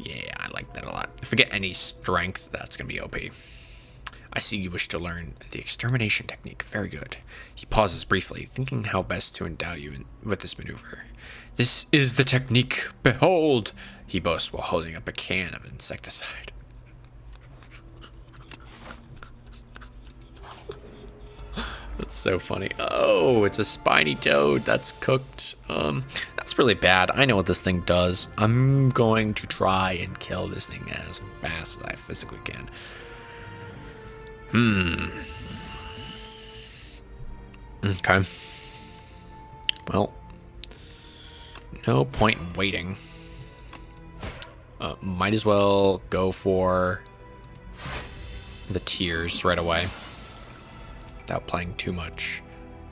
Yeah, I like that a lot. If we get any strength, that's going to be OP. I see you wish to learn the Extermination Technique. Very good. He pauses briefly, thinking how best to endow you with this maneuver. This is the technique. Behold! He boasts while holding up a can of insecticide. That's so funny. Oh, it's a spiny toad that's cooked. That's really bad. I know what this thing does. I'm going to try and kill this thing as fast as I physically can. Okay. Well, no point in waiting. Might as well go for the tears right away without playing too much.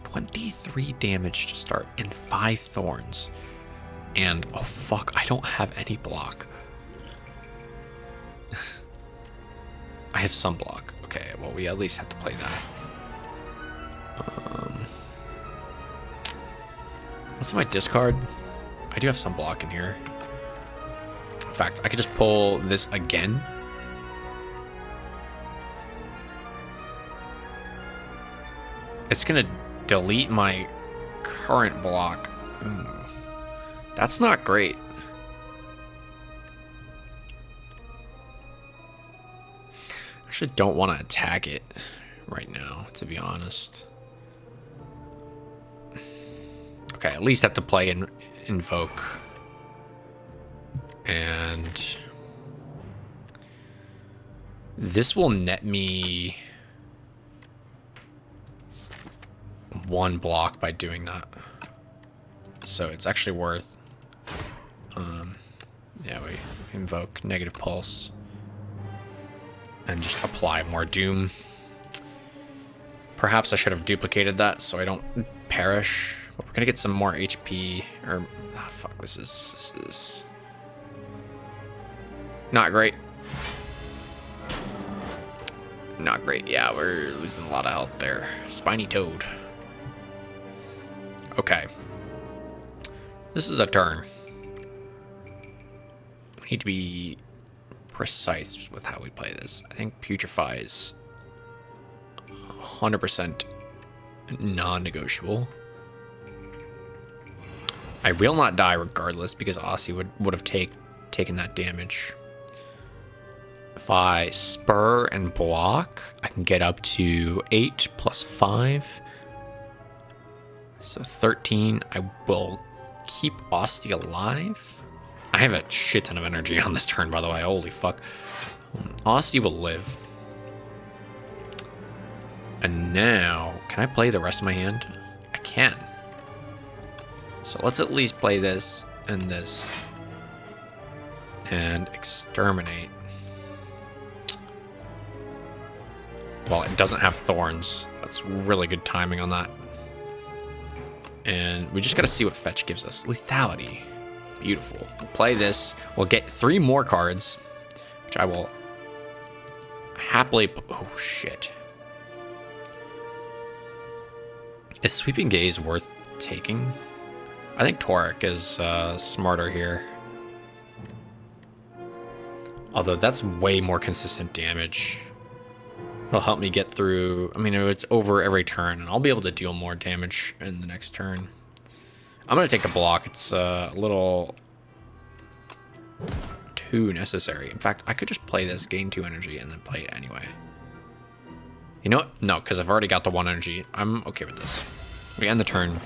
23 damage to start and 5 thorns. And, oh fuck, I don't have any block. I have some block. Okay, well, we at least have to play that. What's in my discard? I do have some block in here. In fact, I could just pull this again. It's gonna delete my current block. Ooh, that's not great. I actually don't want to attack it right now, to be honest. Okay, at least have to play and invoke. And this will net me one block by doing that. So it's actually worth... yeah, we invoke Negative Pulse. And just apply more Doom. Perhaps I should have duplicated that so I don't perish. But we're gonna get some more HP. Or... oh, fuck, this is... not great. Not great. Yeah, we're losing a lot of health there. Spiny Toad. Okay. This is a turn. We need to be precise with how we play this. I think Putrefy is 100% non-negotiable. I will not die regardless because Osty would have taken that damage. If I spur and block, I can get up to 8 plus 5. So 13. I will keep Osty alive. I have a shit ton of energy on this turn, by the way. Holy fuck. Osty will live. And now, can I play the rest of my hand? I can. So let's at least play this and this. And exterminate. Well, it doesn't have thorns. That's really good timing on that. And we just gotta see what fetch gives us. Lethality. Beautiful. We'll play this. We'll get 3 more cards, which I will happily... oh, shit. Is Sweeping Gaze worth taking? I think Toric is smarter here. Although that's way more consistent damage. It'll help me get through... I mean, it's over every turn, and I'll be able to deal more damage in the next turn. I'm going to take the block. It's a little too necessary. In fact, I could just play this, gain 2 energy, and then play it anyway. You know what? No, because I've already got the 1 energy. I'm okay with this. We end the turn.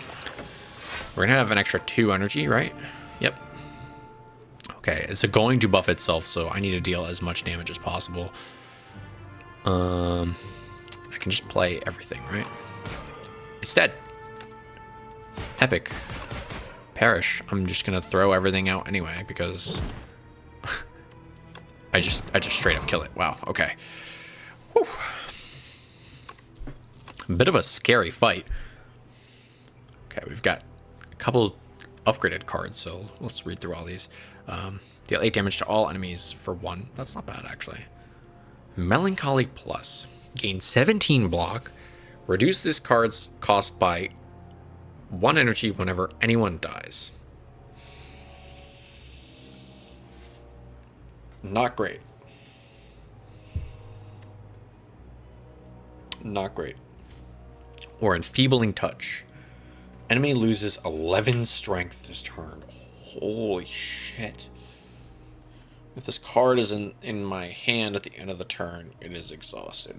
We're going to have an extra 2 energy, right? Yep. Okay, it's going to buff itself, so I need to deal as much damage as possible. I can just play everything, right? It's dead. Epic. Perish. I'm just gonna throw everything out anyway because I just straight up kill it. Wow. Okay. Whew. A bit of a scary fight. Okay, we've got a couple upgraded cards, so let's read through all these. Deal 8 damage to all enemies for 1. That's not bad actually. Melancholy Plus. Gain 17 block. Reduce this card's cost by 1 energy whenever anyone dies. Not great. Not great. Or Enfeebling Touch. Enemy loses 11 strength this turn. Holy shit. If this card is in my hand at the end of the turn, it is exhausted.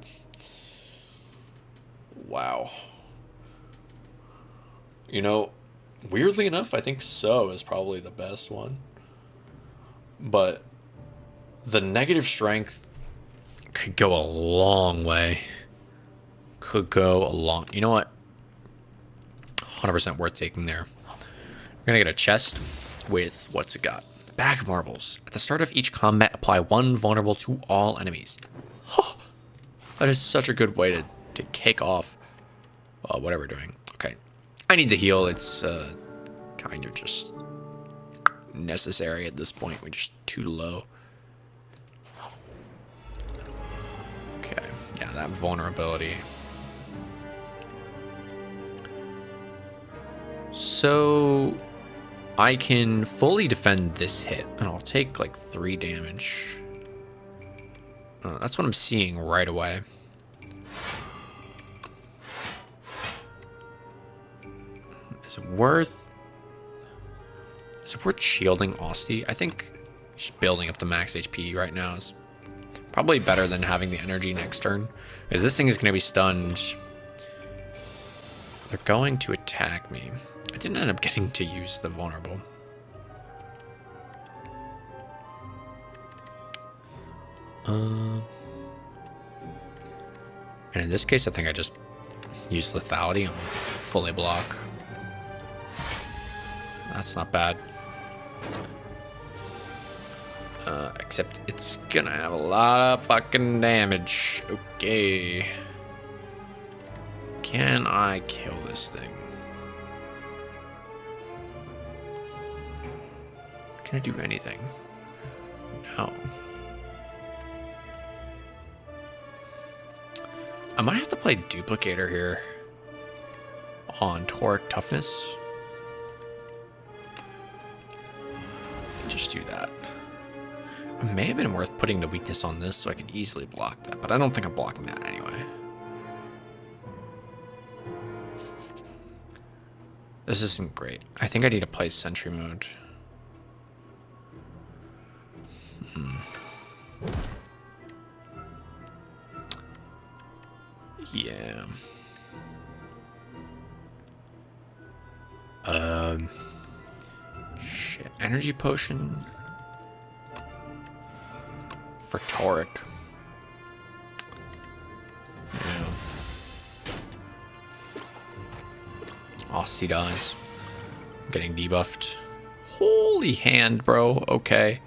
Wow. You know, weirdly enough, I think So is probably the best one. But the negative strength could go a long way. Could go a long... You know what? 100% worth taking there. We're going to get a chest with... what's it got? Bag of Marbles. At the start of each combat, apply 1 vulnerable to all enemies. Huh. That is such a good way to kick off whatever we're doing. Okay. I need the heal. It's kind of just necessary at this point. We're just too low. Okay. Yeah, that vulnerability. So... I can fully defend this hit, and I'll take like 3 damage. That's what I'm seeing right away. Is it worth shielding Osty? I think just building up the max HP right now is probably better than having the energy next turn. Because this thing is going to be stunned. They're going to attack me. I didn't end up getting to use the vulnerable. And in this case, I think I just use lethality. I'm fully block. That's not bad. Except it's gonna have a lot of fucking damage. Okay. Can I kill this thing? Can I do anything? No. I might have to play Duplicator here on Toric Toughness. Just do that. It may have been worth putting the weakness on this so I can easily block that, but I don't think I'm blocking that anyway. This isn't great. I think I need to play Sentry Mode. Yeah. Shit. Energy Potion for Toric. Yeah. Osty dies. I'm getting debuffed. Holy hand, bro. Okay.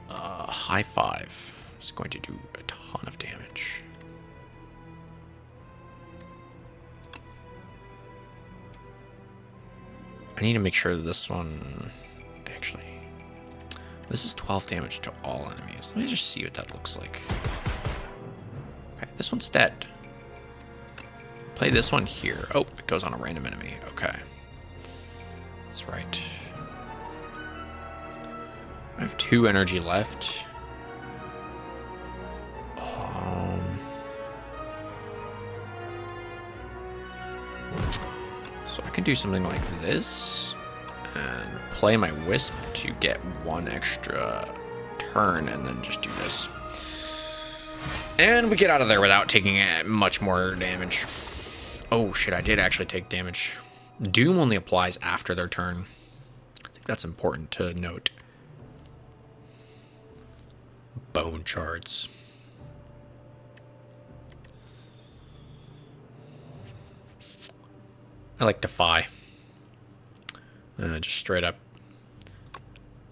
High five. It's going to do a ton of damage. I need to make sure that this one... Actually... This is 12 damage to all enemies. Let me just see what that looks like. Okay, this one's dead. Play this one here. Oh, it goes on a random enemy. Okay. That's right. I have 2 energy left. So I can do something like this and play my Wisp to get 1 extra turn and then just do this. And we get out of there without taking much more damage. Oh shit, I did actually take damage. Doom only applies after their turn. I think that's important to note. Bone shards. I like Defy. Just straight up.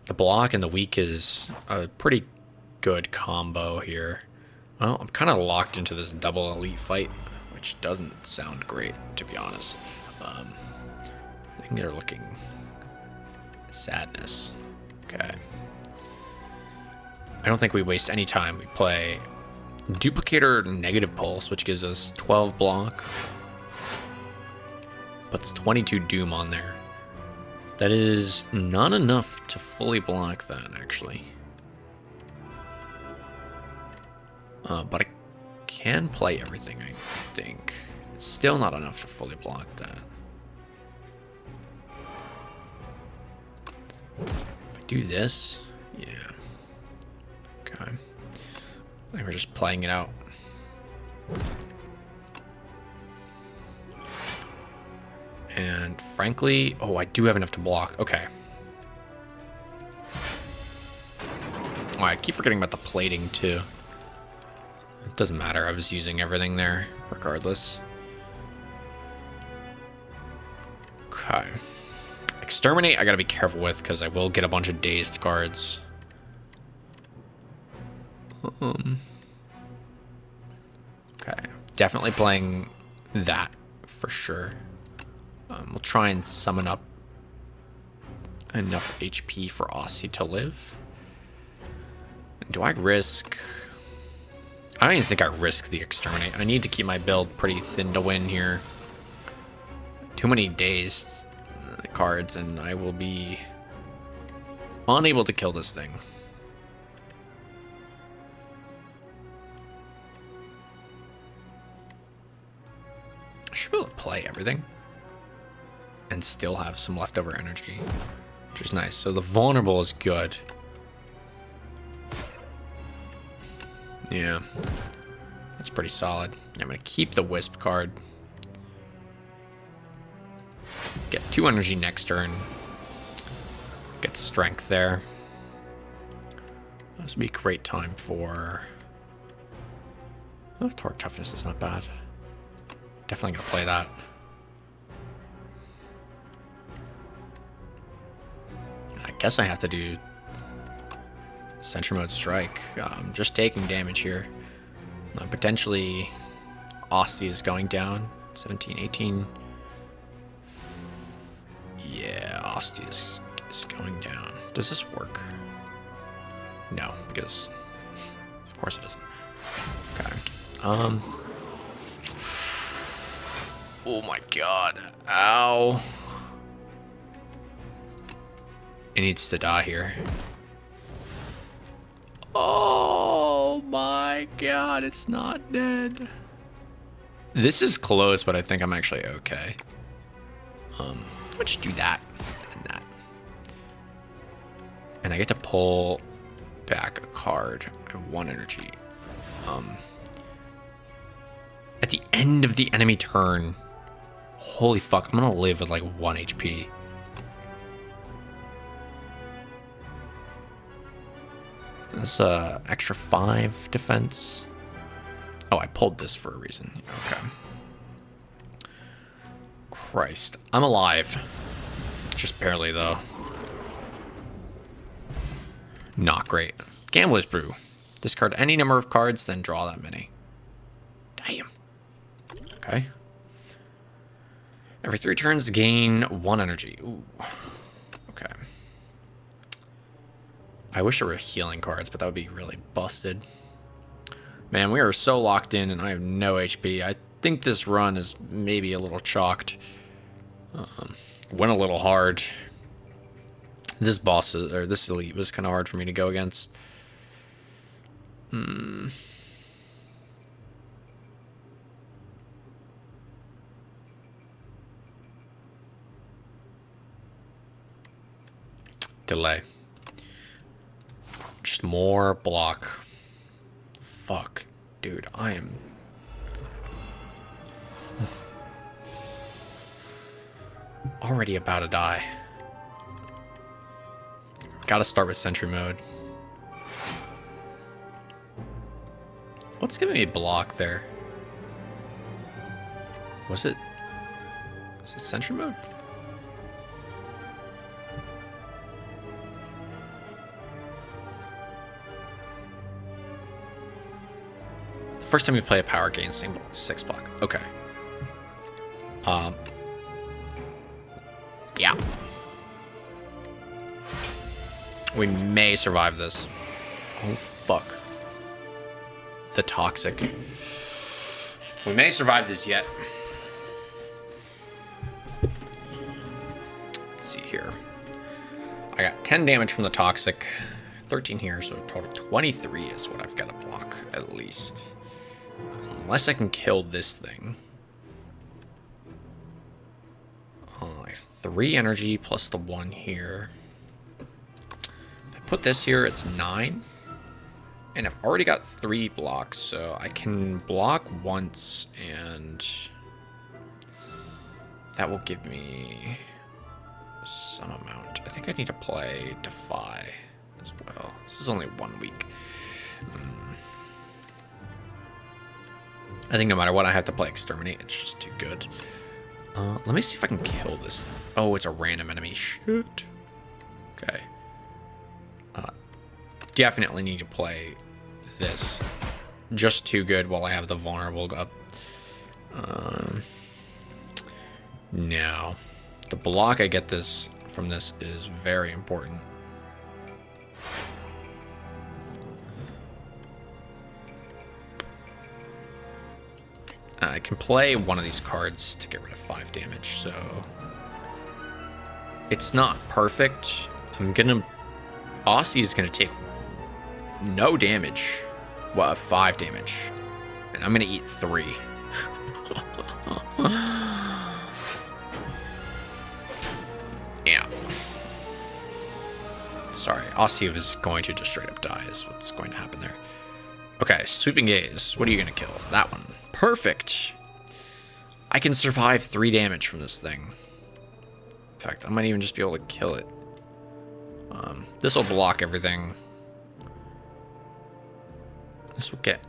The block and the weak is a pretty good combo here. Well, I'm kind of locked into this double elite fight, which doesn't sound great, to be honest. Things are looking... Sadness. Okay. I don't think we waste any time. We play Duplicator Negative Pulse, which gives us 12 block. Puts 22 Doom on there. That is not enough to fully block that, actually. But I can play everything, I think. It's still not enough to fully block that. If I do this, yeah. Okay. I think we're just playing it out. And frankly, oh, I do have enough to block. Okay. Oh, I keep forgetting about the plating too. It doesn't matter. I was using everything there regardless. Okay. Exterminate, I gotta be careful with because I will get a bunch of dazed cards. Okay. Definitely playing that for sure. We'll try and summon up enough HP for Osty to live. Do I risk... I don't even think I risk the Exterminate. I need to keep my build pretty thin to win here. Too many dazed cards and I will be unable to kill this thing. I should be able to play everything and still have some leftover energy, which is nice. So the vulnerable is good. Yeah, that's pretty solid. I'm gonna keep the Wisp card. Get 2 energy next turn. Get strength there. This would be a great time for... Oh, Torque Toughness is not bad. Definitely gonna play that. I guess I have to do Sentry Mode Strike. Just taking damage here. Potentially, Osty is going down. 17, 18. Yeah, Osty is going down. Does this work? No, because of course it doesn't. Okay. Oh my god. Ow. It needs to die here. Oh my god, it's not dead. This is close, but I think I'm actually okay. Let's do that and that. And I get to pull back a card. I have 1 energy. At the end of the enemy turn, holy fuck, I'm gonna live with like 1 HP. That's extra 5 defense. Oh, I pulled this for a reason. Okay. Christ, I'm alive. Just barely though. Not great. Gambler's Brew. Discard any number of cards, then draw that many. Damn. Okay. Every 3 turns, gain 1 energy. Ooh. Okay. I wish there were healing cards, but that would be really busted. Man, we are so locked in, and I have no HP. I think this run is maybe a little chalked. Went a little hard. This boss, or this elite, was kind of hard for me to go against. Delay. Just more block. Fuck. Dude, I am... already about to die. Gotta start with Sentry Mode. What's giving me block there? Was it Sentry Mode? First time you play a power gain, 6 block. Okay. Yeah. We may survive this. Oh, fuck. The toxic. We may survive this yet. Let's see here. I got 10 damage from the toxic. 13 here, so total 23 is what I've got to block, at least. Unless I can kill this thing. I have 3 energy plus the 1 here. If I put this here, it's 9. And I've already got 3 blocks, so I can block once, and that will give me some amount. I think I need to play Defy as well. This is only 1 week. I think no matter what, I have to play Exterminate. It's just too good. Let me see if I can kill this. Oh, it's a random enemy. Shit. Okay. Definitely need to play this. Just too good while I have the vulnerable up. Now, the block I get this from this is very important. I can play one of these cards to get rid of 5 damage, so it's not perfect. Osty is gonna take no damage, well, 5 damage, and I'm gonna eat 3. Yeah. Sorry, Osty was going to just straight up die is what's going to happen there. Okay, Sweeping Gaze. What are you gonna kill? That one. Perfect. I can survive 3 damage from this thing. In fact, I might even just be able to kill it. This will block everything. This will get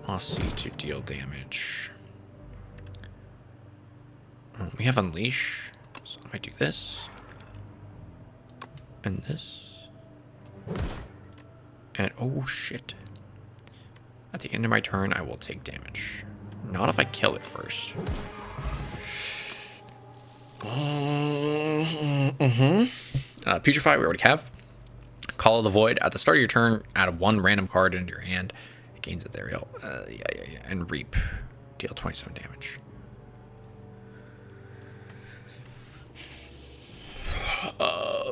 Osty to deal damage. We have Unleash, so I might do this. And this. And oh shit. At the end of my turn, I will take damage. Not if I kill it first. Putrefy, we already have. Call of the Void. At the start of your turn, add one random card into your hand. It gains ethereal. Yeah. And Reap. Deal 27 damage.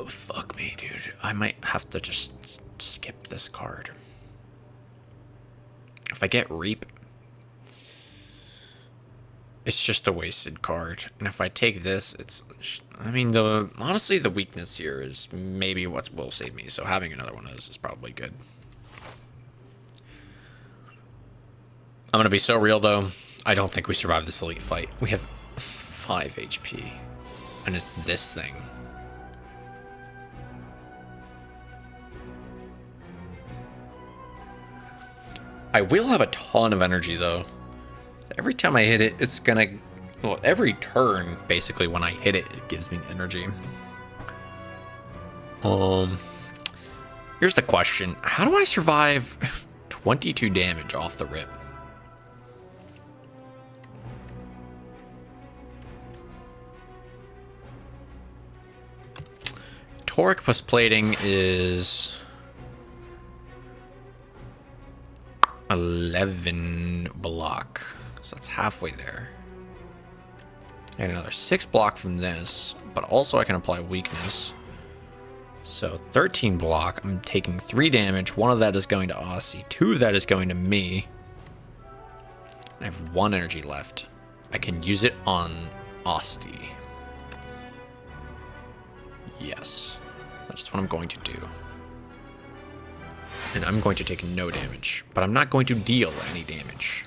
Fuck me, dude. I might have to just skip this card. If I get Reap, it's just a wasted card. And if I take this, it's... I mean, honestly, the weakness here is maybe what will save me. So having another one of those is probably good. I'm going to be so real, though. I don't think we survive this elite fight. We have 5 HP. And it's this thing. I will have a ton of energy, though. Every time I hit it, it's gonna... Well, every turn, basically, when I hit it, it gives me energy. Here's the question. How do I survive 22 damage off the rip? Toric plus plating is 11 block, so that's halfway there. And another 6 block from this, but also I can apply weakness. So 13 block. I'm taking 3 damage. 1 of that is going to Osty. 2 of that is going to me. I have 1 energy left. I can use it on Osty. Yes, that's what I'm going to do. And I'm going to take no damage, but I'm not going to deal any damage.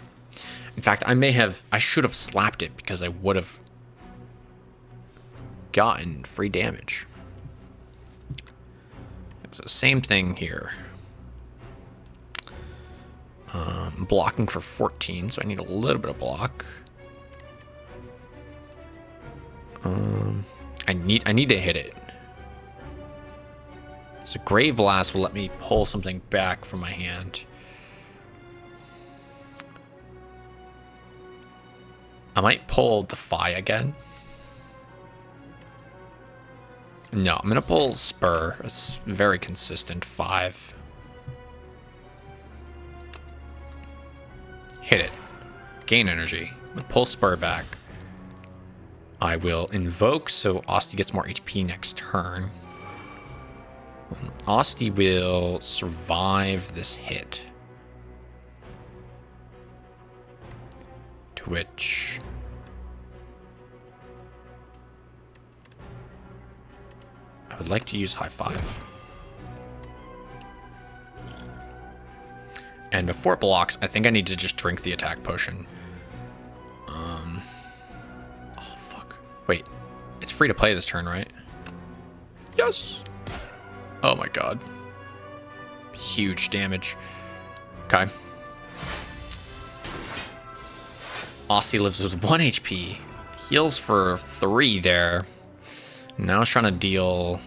In fact, I should have slapped it because I would have gotten free damage. So same thing here. Blocking for 14, so I need a little bit of block. I need to hit it. So Grave Blast will let me pull something back from my hand. I might pull Defy again. No, I'm going to pull Spur. It's very consistent. 5. Hit it. Gain energy. Pull Spur back. I will invoke so Osty gets more HP next turn. Osty will survive this hit. To which... I would like to use High Five. And before it blocks, I think I need to just drink the attack potion. Oh, fuck. Wait. It's free to play this turn, right? Yes! Oh my god. Huge damage. Okay. Osty lives with 1 HP. Heals for 3 there. Now it's trying to deal...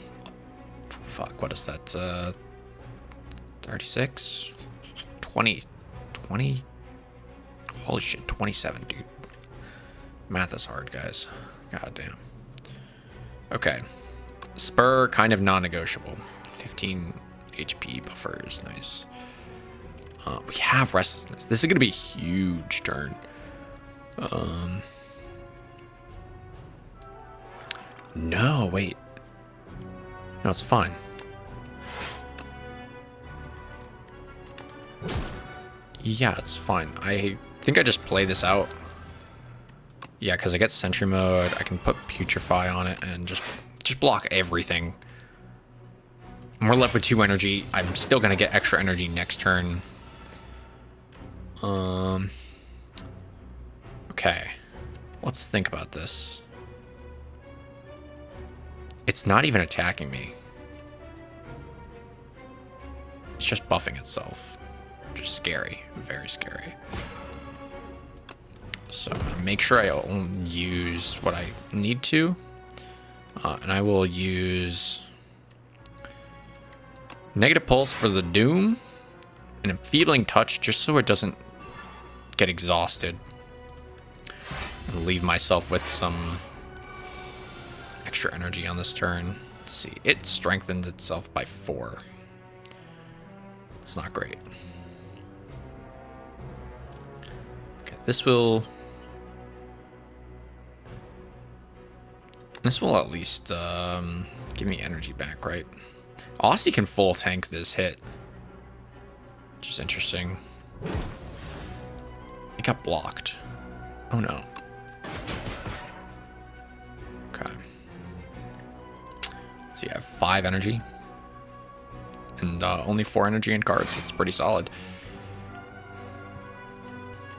Fuck, what is that? 36? 20? Holy shit, 27, dude. Math is hard, guys. God damn. Okay. Spur, kind of non-negotiable. 15 HP buffer is nice. We have Restlessness. This is going to be a huge turn. No, wait. No, it's fine. Yeah, it's fine. I think I just play this out. Yeah, because I get Sentry Mode. I can put Putrefy on it and just block everything. And we're left with 2 energy. I'm still going to get extra energy next turn. Okay. Let's think about this. It's not even attacking me. It's just buffing itself. Just scary. Very scary. So I'm gonna make sure I only use what I need to. And I will use Negative pulse for the Doom. An enfeebling touch just so it doesn't get exhausted. And leave myself with some extra energy on this turn. Let's see. It strengthens itself by 4. It's not great. Okay, this will at least give me energy back, right? Osty can full tank this hit, which is interesting. It got blocked. Oh no. Okay. Let's see, I have 5 energy. And only 4 energy in cards. It's pretty solid.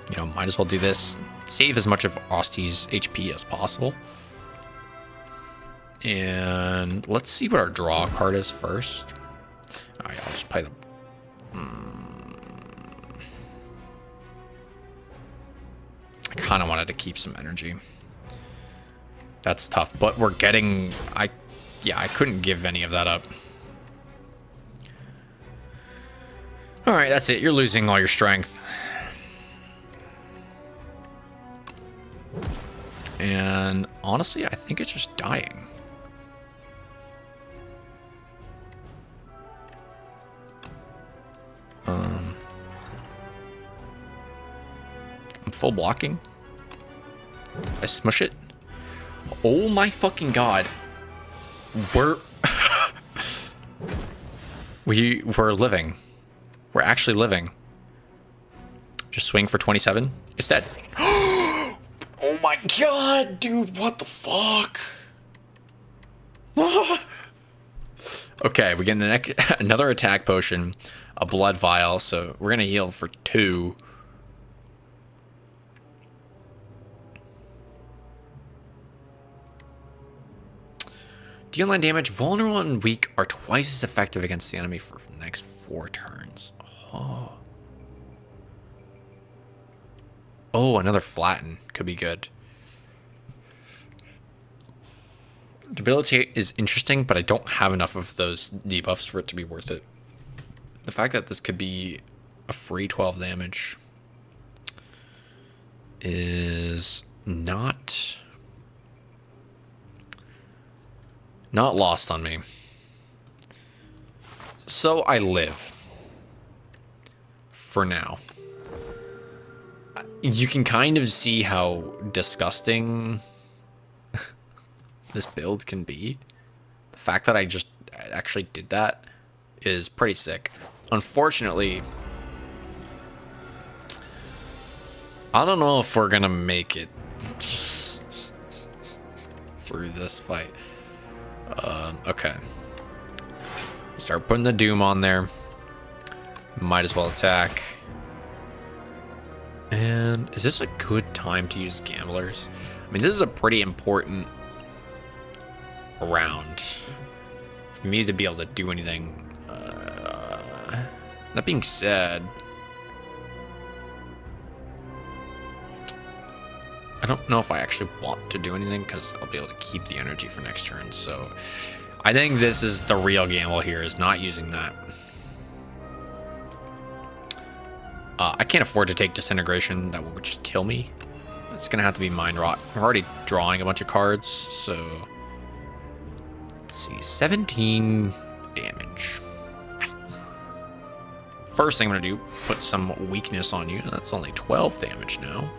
You know, might as well do this. Save as much of Osty's HP as possible. And let's see what our draw card is first. Alright, I'll just play the... I kind of wanted to keep some energy. That's tough, but we're getting... Yeah, I couldn't give any of that up. Alright, that's it. You're losing all your strength. And honestly, I think it's just dying. I'm full blocking. I smush it. Oh my fucking god. We're living. We're actually living. Just swing for 27. It's dead. Oh my god, dude. What the fuck? Okay, we get another attack potion, a blood vial, so we're going to heal for 2. Deal 9 damage. Vulnerable and weak are twice as effective against the enemy for the next 4 turns. Oh. Oh, another flatten. Could be good. Debilitate is interesting, but I don't have enough of those debuffs for it to be worth it. The fact that this could be a free 12 damage is not lost on me. So I live. For now. You can kind of see how disgusting this build can be. The fact that I actually did that is pretty sick. Unfortunately, I don't know if we're gonna make it through this fight. Okay. Start putting the Doom on there. Might as well attack. And is this a good time to use Gamblers? I mean, this is a pretty important round for me to be able to do anything. That being said, I don't know if I actually want to do anything because I'll be able to keep the energy for next turn. So I think this is the real gamble here, is not using that. I can't afford to take Disintegration. That will just kill me. It's going to have to be Mind Rot. I'm already drawing a bunch of cards, so... Let's see, 17 damage. First thing I'm going to do, put some weakness on you. That's only 12 damage now.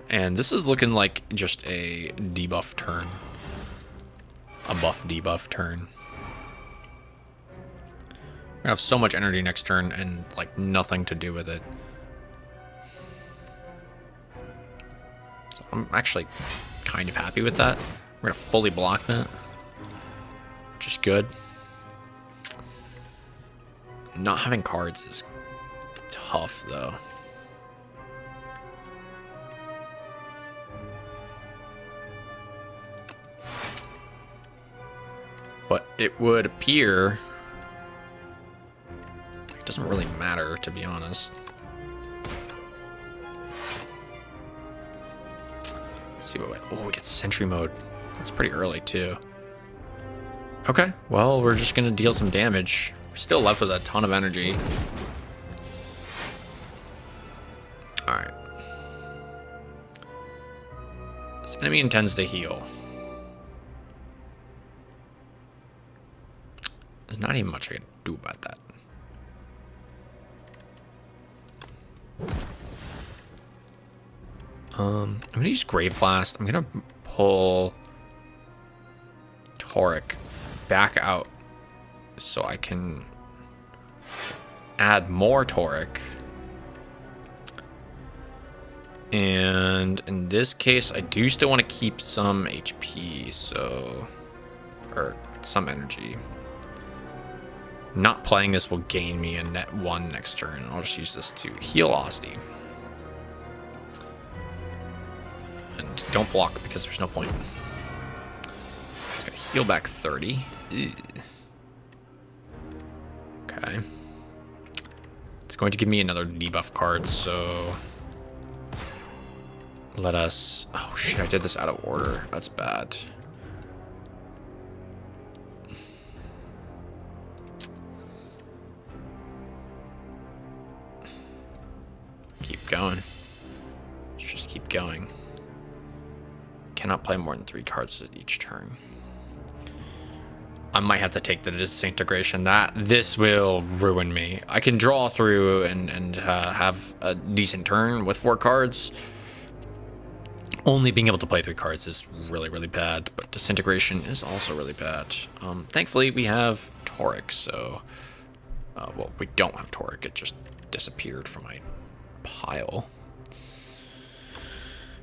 And this is looking like just a debuff turn. A buff debuff turn. We're gonna have so much energy next turn and like nothing to do with it. So I'm actually kind of happy with that. We're gonna fully block that, which is good. Not having cards is tough though. But it would appear it doesn't really matter, to be honest. Let's see what we get. Oh, we get Sentry Mode. That's pretty early too. Okay, well, we're just gonna deal some damage. We're still left with a ton of energy. Alright. This enemy intends to heal. There's not even much I can do about that. I'm gonna use Grave Blast. I'm gonna pull Toric back out so I can add more Toric. And in this case, I do still want to keep some HP, so... or some energy. Not playing this will gain me a net 1 next turn. I'll just use this to heal Osty. And don't block because there's no point. It's gonna heal back 30. Ew. Okay. It's going to give me another debuff card, so... let us... oh shit, I did this out of order. That's bad. Keep going. Let's just keep going. Cannot play more than 3 cards each turn. I might have to take the disintegration. This will ruin me. I can draw through and have a decent turn with 4 cards. Only being able to play 3 cards is really, really bad, but disintegration is also really bad. Thankfully, we have Toric, so... well, we don't have Toric. It just disappeared from my pile.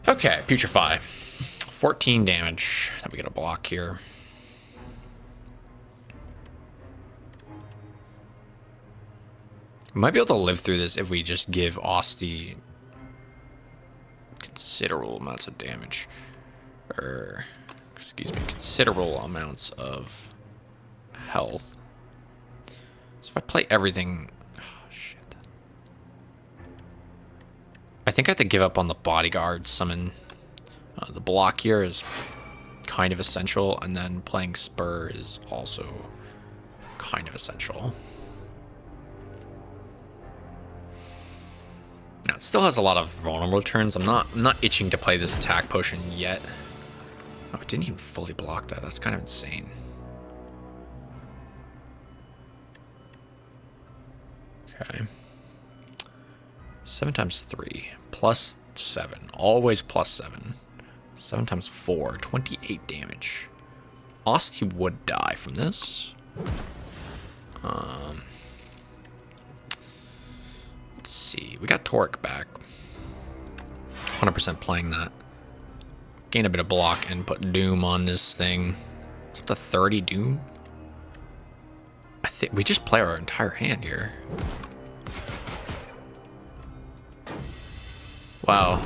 Okay, Putrefy. 14 damage. Then we get a block here. We might be able to live through this if we just give Osty considerable amounts of damage. Or, excuse me, considerable amounts of health. So if I play everything... oh, shit. I think I have to give up on the bodyguard summon. The block here is kind of essential, and then playing Spur is also kind of essential. Now, it still has a lot of vulnerable turns. I'm not itching to play this attack potion yet. Oh, it didn't even fully block that. That's kind of insane. Okay. 7 times 3 plus 7. Always plus 7. 7 times 4. 28 damage. Osty would die from this. Let's see. We got Toric back. 100% playing that. Gain a bit of block and put Doom on this thing. It's up to 30 Doom. I think we just play our entire hand here. Wow.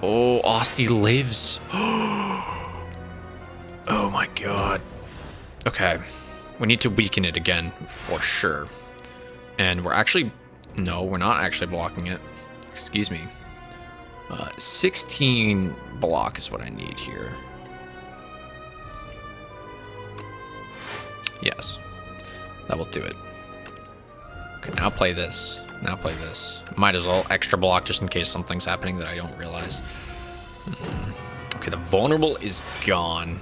Oh, Osty lives. Oh my god. Okay. We need to weaken it again for sure. And we're actually... no, we're not actually blocking it. Excuse me. 16 block is what I need here. Yes. That will do it. Okay, now play this. Now play this. Might as well extra block just in case something's happening that I don't realize. Okay, the vulnerable is gone.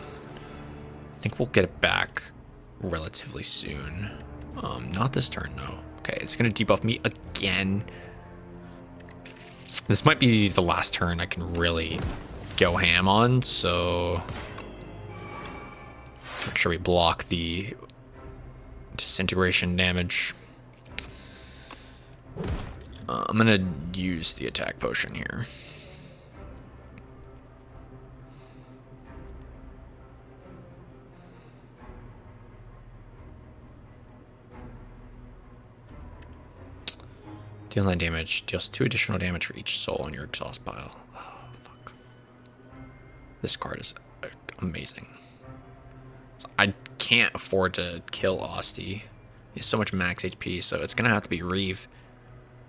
I think we'll get it back relatively soon. Not this turn, though. Okay, it's going to debuff me again. This might be the last turn I can really go ham on, so... make sure we block the disintegration damage. I'm going to use the attack potion here. Deal 9 damage, deals 2 additional damage for each soul on your exhaust pile. Oh, fuck. This card is amazing. I can't afford to kill Osty. He has so much max HP, so it's going to have to be Reeve.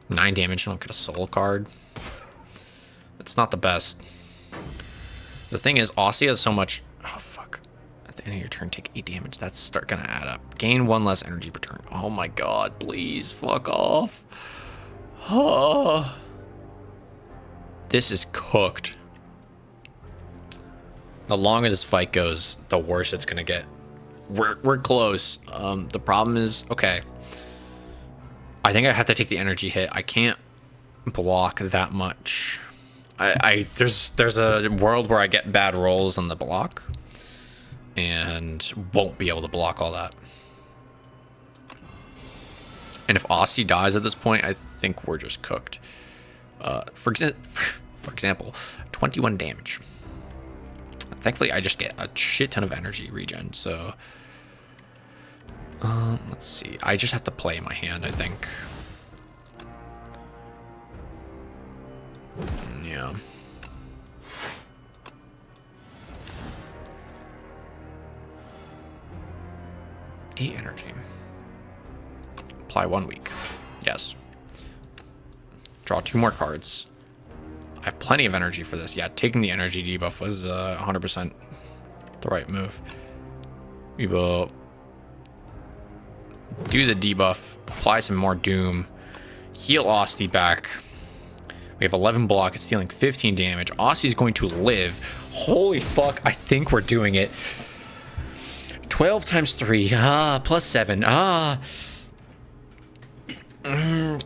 9 damage, and I'll get a soul card. It's not the best. The thing is, Osty has so much... oh, fuck. At the end of your turn, take 8 damage. That's gonna add up. Gain 1 less energy per turn. Oh my god, please, fuck off. Oh. This is cooked. The longer this fight goes, the worse it's gonna get. We're close. The problem is, okay, I think I have to take the energy hit. I can't block that much. There's a world where I get bad rolls on the block and won't be able to block all that. And if Osty dies at this point, I think we're just cooked. For example, 21 damage. Thankfully, I just get a shit ton of energy regen, so... let's see. I just have to play my hand, I think. Yeah. Eight energy. Apply 1 week. Yes. Draw 2 more cards. I have plenty of energy for this. Yeah, taking the energy debuff was 100% the right move. We will do the debuff, apply some more doom, heal Osty back. We have 11 block, it's dealing 15 damage. Osty's going to live. Holy fuck, I think we're doing it. 12 times 3, plus 7,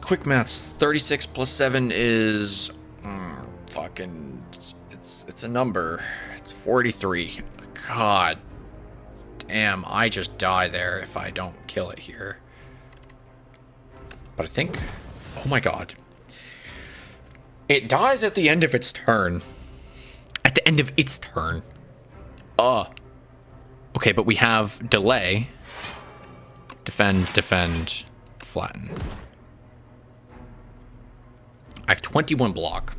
quick maths, 36 plus 7 is, fucking, it's a number. It's 43. God damn, I just die there if I don't kill it here. But I think, oh my god. It dies at the end of its turn. At the end of its turn. Okay, but we have delay. Defend, defend, flatten. I have 21 block.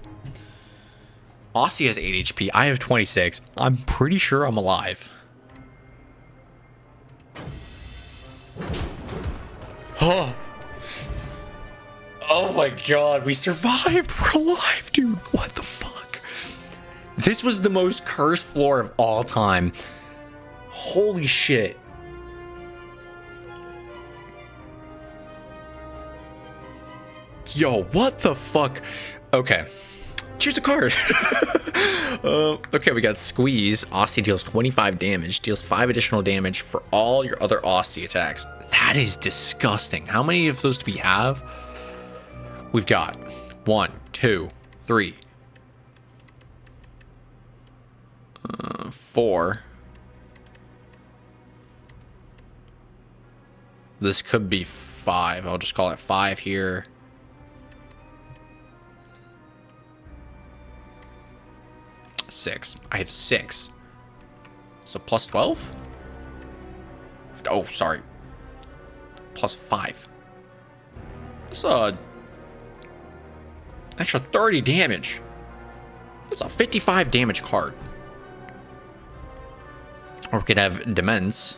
Osty has 8 HP. I have 26. I'm pretty sure I'm alive. Oh. Oh my god, we survived. We're alive, dude. What the fuck? This was the most cursed floor of all time. Holy shit. Yo, what the fuck? Okay. Choose a card. Okay, we got Squeeze. Osty deals 25 damage. Deals 5 additional damage for all your other Osty attacks. That is disgusting. How many of those do we have? We've got 1, 2, 3, 4. This could be 5. I'll just call it 5 here. 6. I have 6. So plus 12? Oh, sorry. Plus 5. That's a extra 30 damage. That's a 55 damage card. Or we could have Demesne,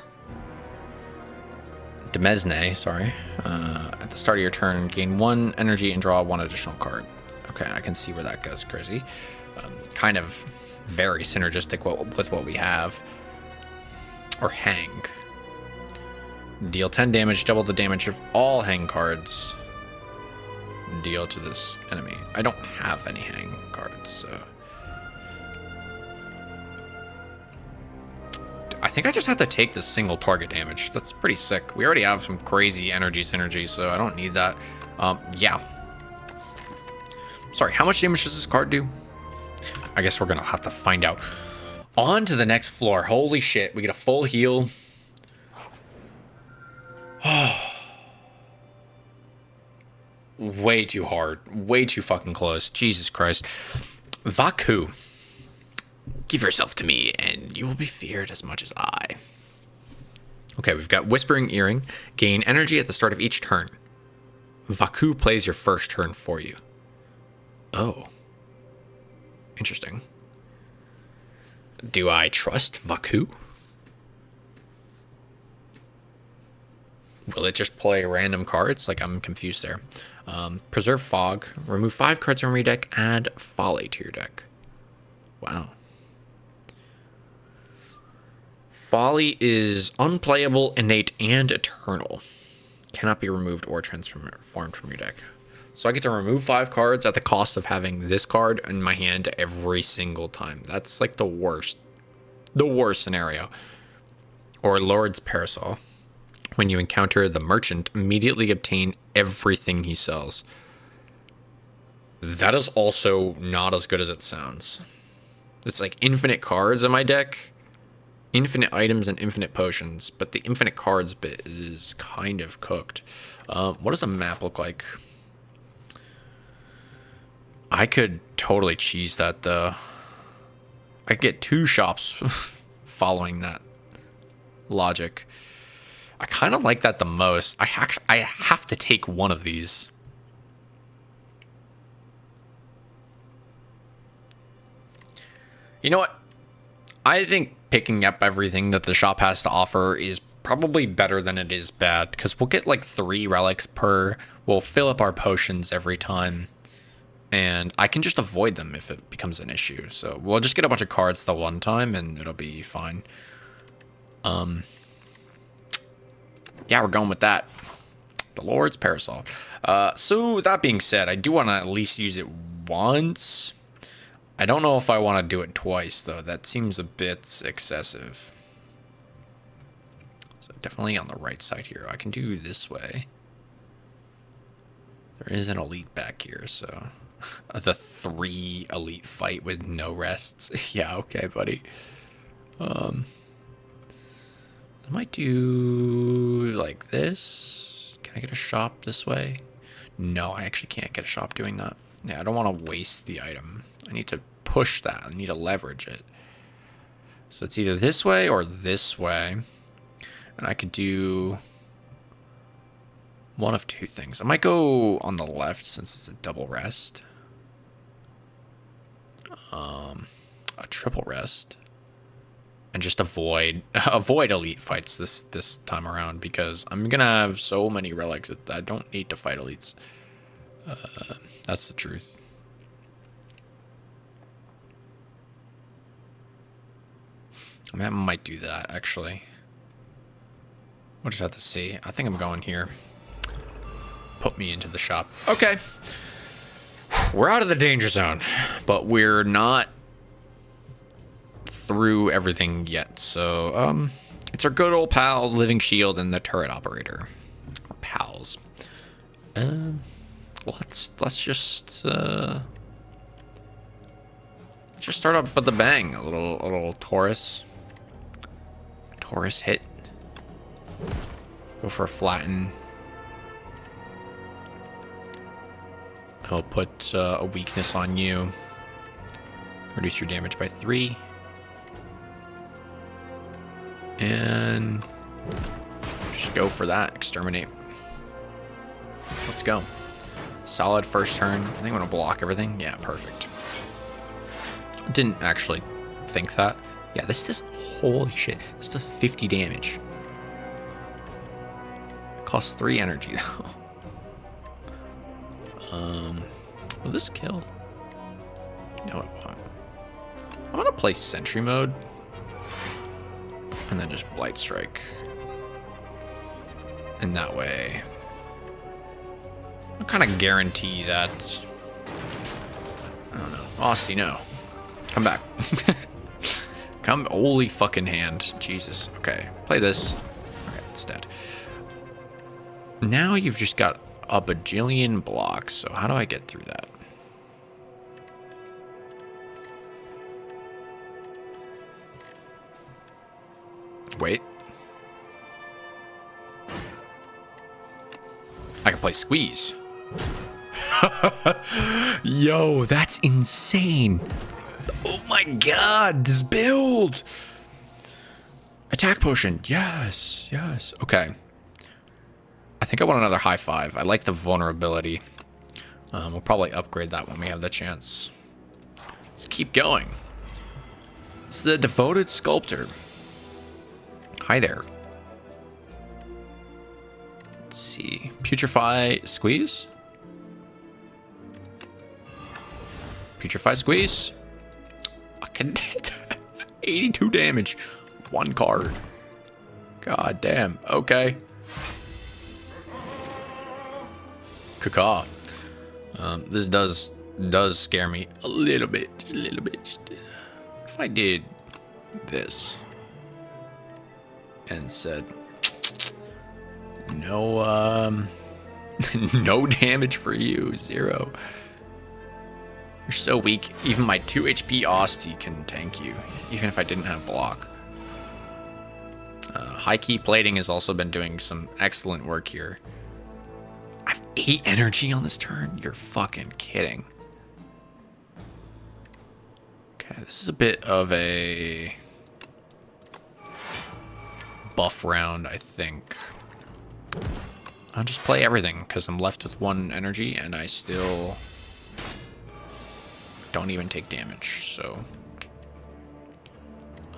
sorry. At the start of your turn, gain 1 energy and draw 1 additional card. Okay, I can see where that goes crazy. Kind of very synergistic with what we have. Or Hang. Deal 10 damage, double the damage of all Hang cards. Deal to this enemy. I don't have any Hang cards, so... I think I just have to take this single target damage. That's pretty sick. We already have some crazy energy synergy, so I don't need that. Yeah. Sorry, how much damage does this card do? I guess we're gonna have to find out. On to the next floor. Holy shit, we get a full heal. Way too hard. Way too fucking close. Jesus Christ. Vaku. Give yourself to me, and you will be feared as much as I. Okay, we've got Whispering Earring. Gain energy at the start of each turn. Vaku plays your first turn for you. Oh. Interesting. Do I trust Vaku? Will it just play random cards? Like, I'm confused there. Preserve Fog. Remove 5 cards from your deck. Add Folly to your deck. Wow. Folly is unplayable, innate, and eternal. Cannot be removed or transformed from your deck. So I get to remove 5 cards at the cost of having this card in my hand every single time. That's like the worst. The worst scenario. Or Lord's Parasol. When you encounter the merchant, immediately obtain everything he sells. That is also not as good as it sounds. It's like infinite cards in my deck. Infinite items and infinite potions. But the infinite cards bit is kind of cooked. What does a map look like? I could totally cheese that though. I could get 2 shops following that logic. I kind of like that the most. I have to take one of these. You know what? I think picking up everything that the shop has to offer is probably better than it is bad, because we'll get like 3 relics per. We'll fill up our potions every time. And I can just avoid them if it becomes an issue. So we'll just get a bunch of cards the one time and it'll be fine. Yeah, we're going with that. The Lord's Parasol. So that being said, I do want to at least use it once. I don't know if I want to do it twice, though. That seems a bit excessive. So definitely on the right side here. I can do this way. There is an elite back here, so... The 3 elite fight with no rests. Yeah, okay, buddy. I might do like this. Can I get a shop this way? No, I actually can't get a shop doing that. Yeah, I don't want to waste the item. I need to push that. I need to leverage it. So it's either this way or this way. And I could do one of 2 things. I might go on the left since it's a double rest. A triple rest. And just avoid elite fights this time around, because I'm gonna have so many relics that I don't need to fight elites. That's the truth. I mean, I might do that actually. We'll just have to see. I think I'm going here. Put me into the shop. Okay. We're out of the danger zone, but we're not through everything yet. So, it's our good old pal, Living Shield, and the turret operator. Or pals. Let's just start off with the bang. A little Taurus hit. Go for a flatten. He'll put a weakness on you. Reduce your damage by 3. And just go for that. Exterminate. Let's go. Solid first turn. I think I'm going to block everything. Yeah, perfect. Didn't actually think that. Yeah, this does... Holy shit. This does 50 damage. Costs 3 energy, though. Will this kill? No, it won't. I'm gonna play Sentry Mode. And then just Blight Strike. And that way... I'll kind of guarantee that... I don't know. Osty, no. Come back. Come... Holy fucking hand. Jesus. Okay. Play this. Okay, it's dead. Now you've just got a bajillion blocks. So how do I get through that? Wait. I can play Squeeze. Yo, that's insane. Oh my god, this build. Attack potion. Yes, yes. Okay. I think I want another high 5. I like the vulnerability. We'll probably upgrade that when we have the chance. Let's keep going. It's the Devoted Sculptor. Hi there. Let's see. Putrefy Squeeze. Putrefy Squeeze. Fucking 82 damage. 1 card. God damn. Okay. Caca. This does scare me a little bit. Just a little bit. If I did this and said no no damage for you, 0. You're so weak. Even my 2 HP Osty can tank you, even if I didn't have block. High key plating has also been doing some excellent work here. I have 8 energy on this turn? You're fucking kidding. Okay, this is a bit of a buff round, I think. I'll just play everything because I'm left with 1 energy and I still don't even take damage, so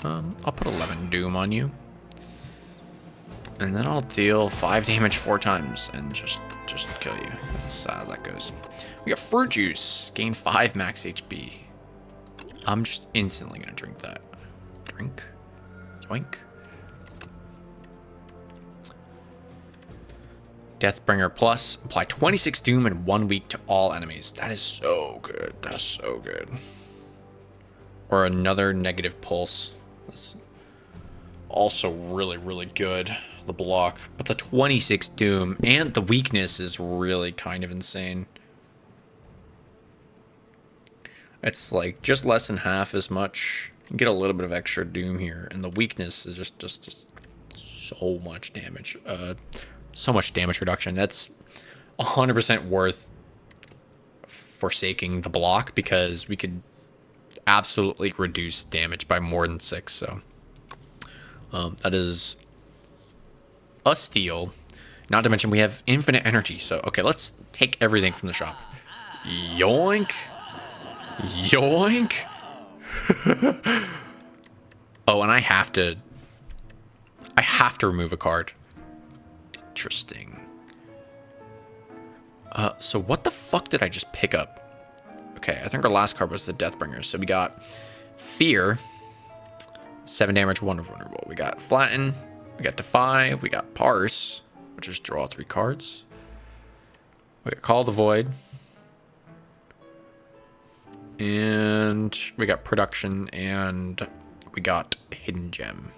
I'll put 11 doom on you. And then I'll deal 5 damage 4 times and just kill you. That's how that goes. We got fruit juice. Gain 5 max HP. I'm just instantly gonna drink that. Drink. Yoink. Deathbringer Plus. Apply 26 doom in 1 week to all enemies. That is so good. That is so good. Or another negative pulse. That's also really, really good. The block, but the 26 doom and the weakness is really kind of insane. It's like just less than half as much. You get a little bit of extra doom here, and the weakness is just so much damage. So much damage reduction. That's 100% worth forsaking the block because we could absolutely reduce damage by more than 6. So that is a steal. Not to mention we have infinite energy. So okay, let's take everything from the shop. Yoink. Yoink. Oh, and I have to remove a card. Interesting. So what the fuck did I just pick up? Okay, I think our last card was the Deathbringer. So we got Fear, 7 damage, 1 vulnerable. We got Flatten, we got Defy, we got Parse, which is draw 3 cards. We got Call the Void. And we got Production, and we got Hidden Gem.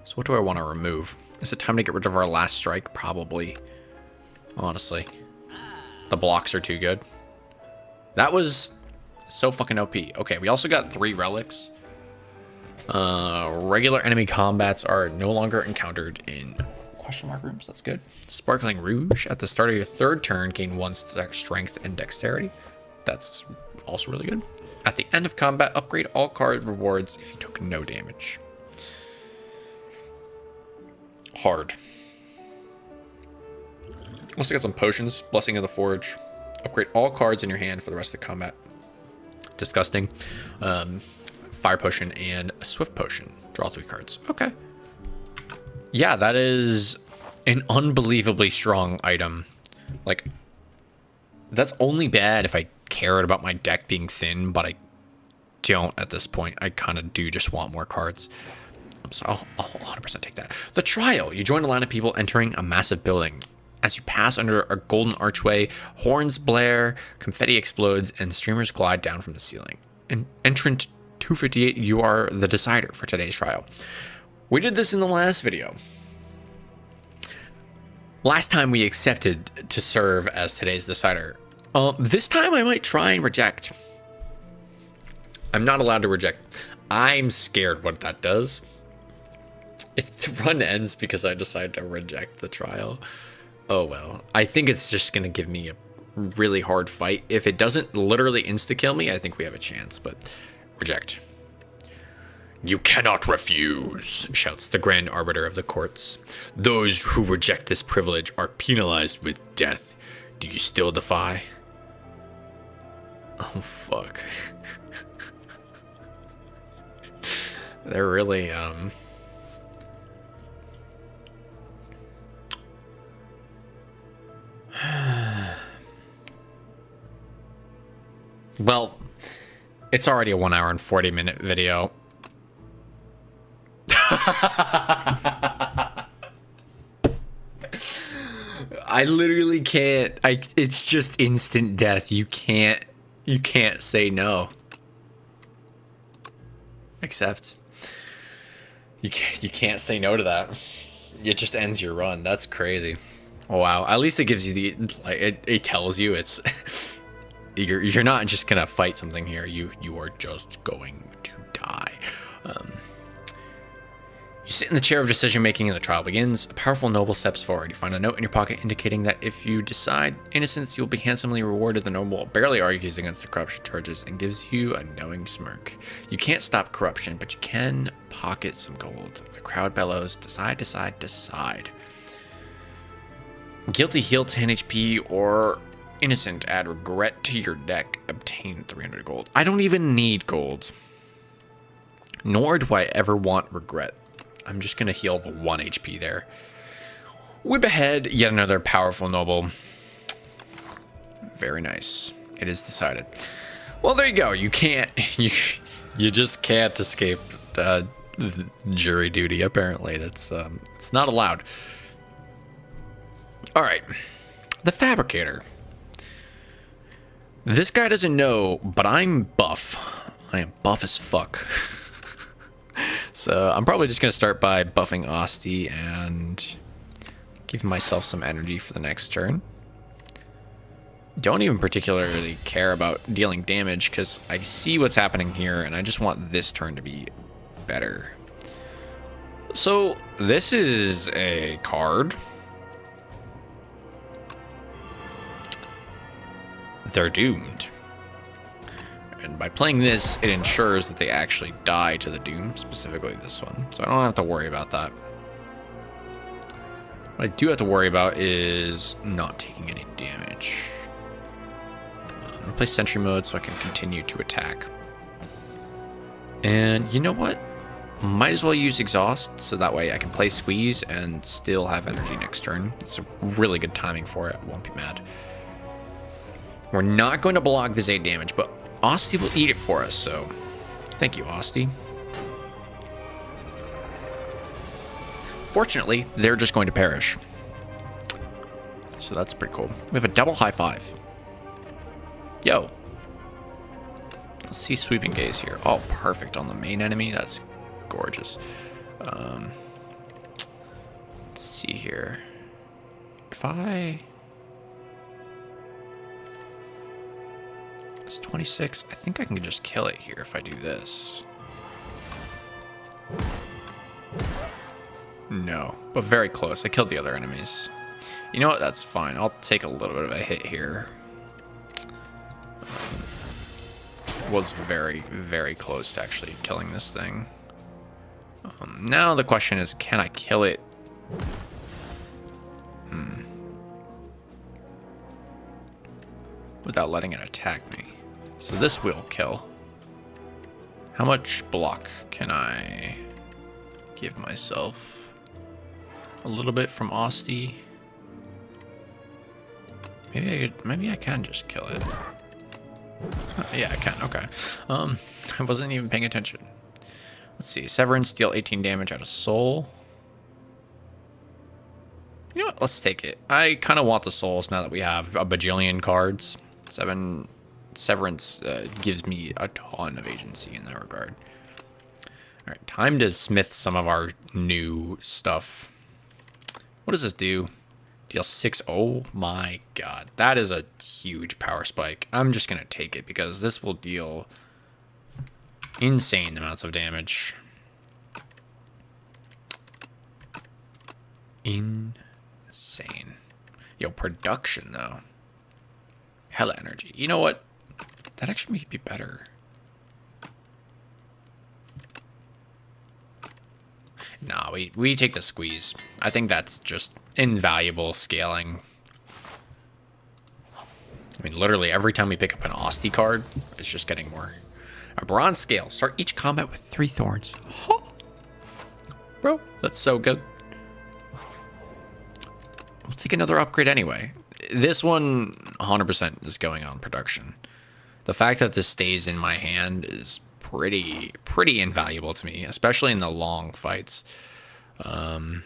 So what do I want to remove? Is it time to get rid of our last strike? Probably. Honestly. The blocks are too good. That was so fucking OP. Okay, we also got 3 relics. Regular enemy combats are no longer encountered in question mark rooms. That's good. Sparkling Rouge. At the start of your 3rd turn, gain 1 strength and dexterity. That's also really good. At the end of combat, upgrade all card rewards if you took no damage. Hard. Also got some potions. Blessing of the Forge. Upgrade all cards in your hand for the rest of the combat. Disgusting. Fire Potion and a Swift Potion. Draw 3 cards. Okay. Yeah, that is an unbelievably strong item. Like, that's only bad if I cared about my deck being thin, but I don't at this point. I kind of do just want more cards. So I'll 100% take that. The Trial. You join a line of people entering a massive building. As you pass under a golden archway, horns blare, confetti explodes, and streamers glide down from the ceiling. And entrant 258, you are the decider for today's trial. We did this in the last video. Last time we accepted to serve as today's decider. This time I might try and reject. I'm not allowed to reject. I'm scared what that does. If the run ends because I decide to reject the trial, oh well. I think it's just going to give me a really hard fight. If it doesn't literally insta-kill me, I think we have a chance, but reject. You cannot refuse, shouts the Grand Arbiter of the courts. Those who reject this privilege are penalized with death. Do you still defy? Oh, fuck. They're really, Well, It's already a 1 hour and 40-minute video. I literally can't. It's just instant death. You can't say no. Except you can't say no to that. It just ends your run. That's crazy. Oh, wow. At least it gives you the it tells you it's you're not just gonna fight something here. You are just going to die. You sit in the chair of decision making and the trial begins. A powerful noble steps forward. You find a note in your pocket indicating that if you decide innocence, you'll be handsomely rewarded. The noble barely argues against the corruption charges and gives you a knowing smirk. You can't stop corruption, but you can pocket some gold. The crowd bellows, decide, decide, decide. Guilty, heal 10 HP, or innocent, add regret to your deck. Obtain 300 gold. I don't even need gold. Nor do I ever want regret. I'm just going to heal the 1 HP there. Whip ahead, yet another powerful noble. Very nice. It is decided. Well, there you go. You can't, you just can't escape jury duty, apparently. That's, it's not allowed. All right. The Fabricator. This guy doesn't know, but I'm buff. I am buff as fuck. So I'm probably just going to start by buffing Osty and give myself some energy for the next turn. Don't even particularly care about dealing damage because I see what's happening here and I just want this turn to be better. So this is a card. They're doomed. And by playing this, it ensures that they actually die to the doom, specifically this one. So I don't have to worry about that. What I do have to worry about is not taking any damage. I'm going to play sentry mode so I can continue to attack. And you know what? Might as well use exhaust so that way I can play squeeze and still have energy next turn. It's a really good timing for it. I won't be mad. We're not going to block this 8 damage, but Osty will eat it for us, so thank you, Osty. Fortunately, they're just going to perish. So that's pretty cool. We have a double high five. Yo. Let's see sweeping gaze here. Oh, perfect on the main enemy. That's gorgeous. Let's see here. If I... It's 26. I think I can just kill it here if I do this. No, but very close. I killed the other enemies. You know what? That's fine. I'll take a little bit of a hit here. Was very, very close to actually killing this thing. Now the question is, can I kill it? Without letting it attack me. So this will kill. How much block can I give myself? A little bit from Osty. Maybe I can just kill it. Yeah, I can. Okay. I wasn't even paying attention. Let's see. Severance, deal 18 damage out of soul. You know what? Let's take it. I kind of want the souls now that we have a bajillion cards. 7 Severance gives me a ton of agency in that regard. All right, time to smith some of our new stuff. What does this do? Deal 6. Oh my god. That is a huge power spike. I'm just going to take it because this will deal insane amounts of damage. Insane. Yo, production though. Hella energy. You know what? That actually may be better. Nah, we take the squeeze. I think that's just invaluable scaling. I mean, literally every time we pick up an Osty card, it's just getting more. A bronze scale. Start each combat with 3 thorns. Oh. Bro, that's so good. We'll take another upgrade anyway. This one 100% is going on production. The fact that this stays in my hand is pretty invaluable to me, especially in the long fights. I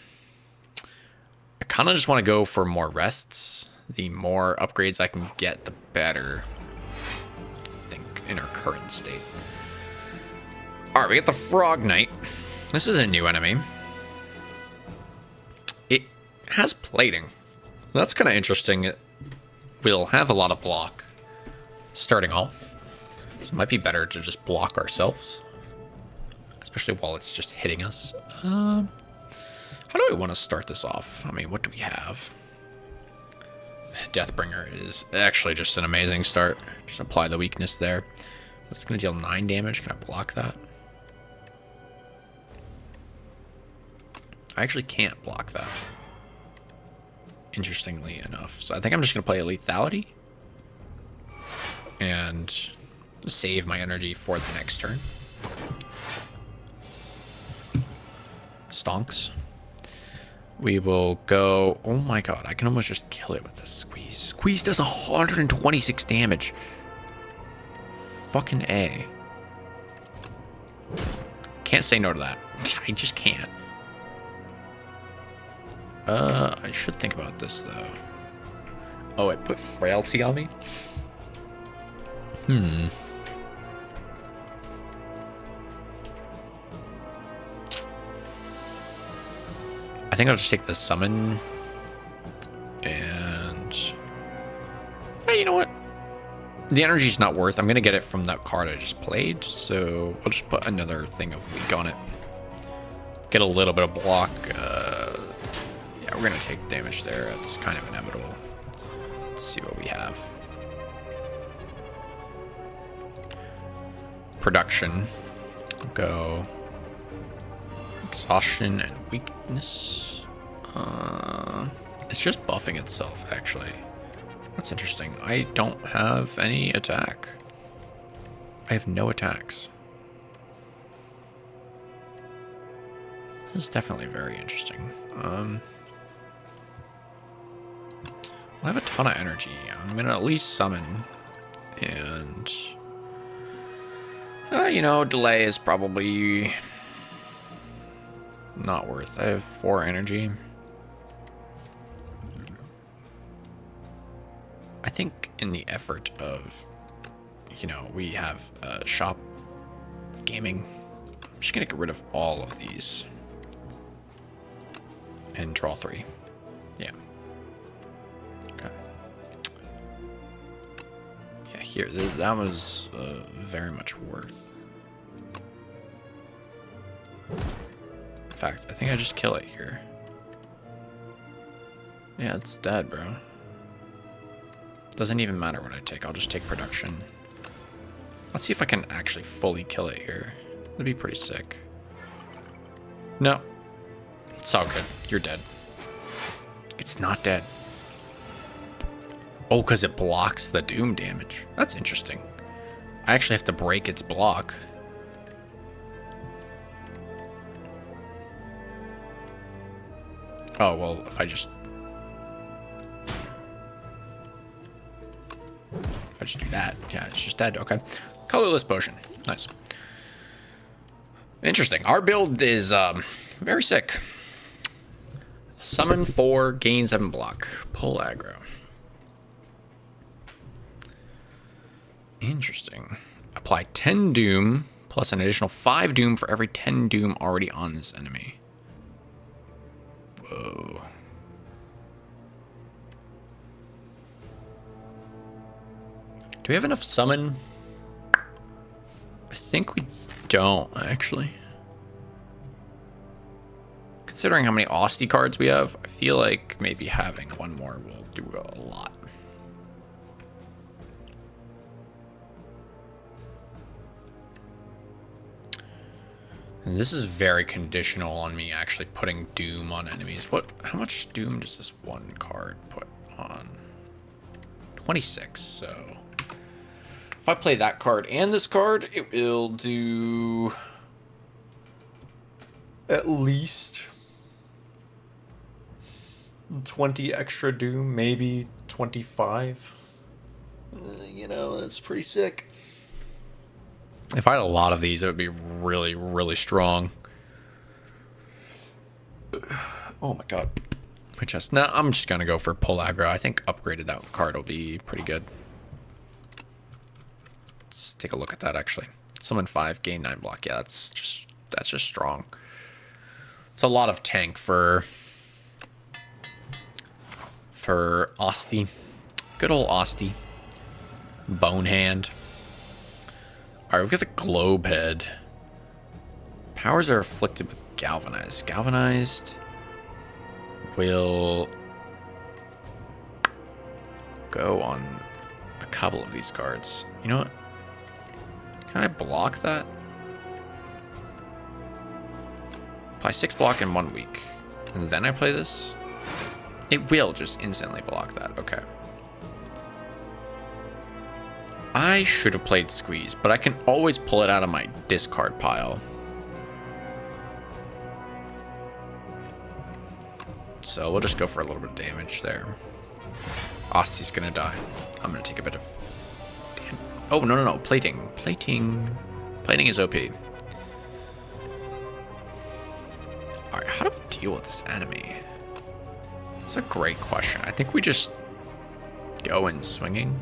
kind of just want to go for more rests. The more upgrades I can get, the better, I think, in our current state. All right, we got the Frog Knight. This is a new enemy. It has plating. That's kind of interesting. It will have a lot of block starting off. So it might be better to just block ourselves, especially while it's just hitting us. How do I want to start this off? I mean, what do we have? Deathbringer is actually just an amazing start. Just apply the weakness there. That's going to deal 9 damage. Can I block that? I actually can't block that, interestingly enough. So I think I'm just going to play a lethality and save my energy for the next turn. Stonks. We will go... Oh my god, I can almost just kill it with this Squeeze. Squeeze does 126 damage. Fucking A. Can't say no to that. I just can't. I should think about this, though. Oh, it put Frailty on me? I think I'll just take the summon. And... Hey, you know what? The energy's not worth. I'm going to get it from that card I just played. So I'll just put another thing of weak on it. Get a little bit of block. Yeah, we're going to take damage there. It's kind of inevitable. Let's see what we have. Production. Go... Exhaustion and weakness. It's just buffing itself, actually. That's interesting. I don't have any attack. I have no attacks. This is definitely very interesting. I have a ton of energy. I'm gonna at least summon. And... you know, delay is probably... not worth. I have 4 energy. I think in the effort of, you know, we have shop gaming. I'm just gonna get rid of all of these and draw 3. Yeah. Okay. Yeah, here that was very much worth. In fact, I think I just kill it here. Yeah, it's dead, bro. Doesn't even matter what I take. I'll just take production. Let's see if I can actually fully kill it here. That'd be pretty sick. No. It's all good. You're dead. It's not dead. Oh, because it blocks the doom damage. That's interesting. I actually have to break its block. Oh, well, if I just do that, yeah, it's just dead. Okay. Colorless potion. Nice. Interesting. Our build is very sick. Summon 4, gain 7 block. Pull aggro. Interesting. Apply 10 doom plus an additional 5 doom for every 10 doom already on this enemy. Whoa. Do we have enough summon? I think we don't, actually. Considering how many Osty cards we have, I feel like maybe having one more will do a lot. And this is very conditional on me actually putting doom on enemies. How much doom does this one card put on? 26, so... If I play that card and this card, it will do... at least 20 extra doom, maybe 25. You know, that's pretty sick. If I had a lot of these, it would be really, really strong. Oh my god. My chest. No, I'm just gonna go for pull aggro. I think upgraded that card will be pretty good. Let's take a look at that actually. Summon 5, gain 9 block. Yeah, that's just strong. It's a lot of tank for Osty. Good old Osty. Bone hand. Alright, we've got the globe head. Powers are afflicted with galvanized. Galvanized will go on a couple of these cards. You know what? Can I block that? Apply 6 block in 1 week. And then I play this? It will just instantly block that. Okay. I should have played Squeeze, but I can always pull it out of my discard pile. So we'll just go for a little bit of damage there. Osty's gonna die. I'm gonna take a bit of... Damn. Oh, no. Plating. Plating is OP. Alright, how do we deal with this enemy? That's a great question. I think we just go in swinging.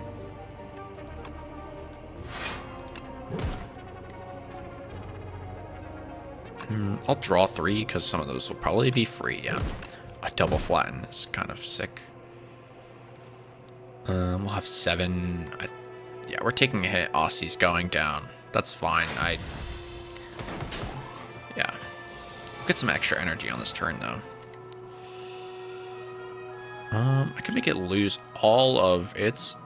I'll draw 3 because some of those will probably be free, yeah. A double flatten is kind of sick. We'll have 7. Yeah, we're taking a hit. Osty's going down. That's fine. Yeah. We'll get some extra energy on this turn, though. I can make it lose all of its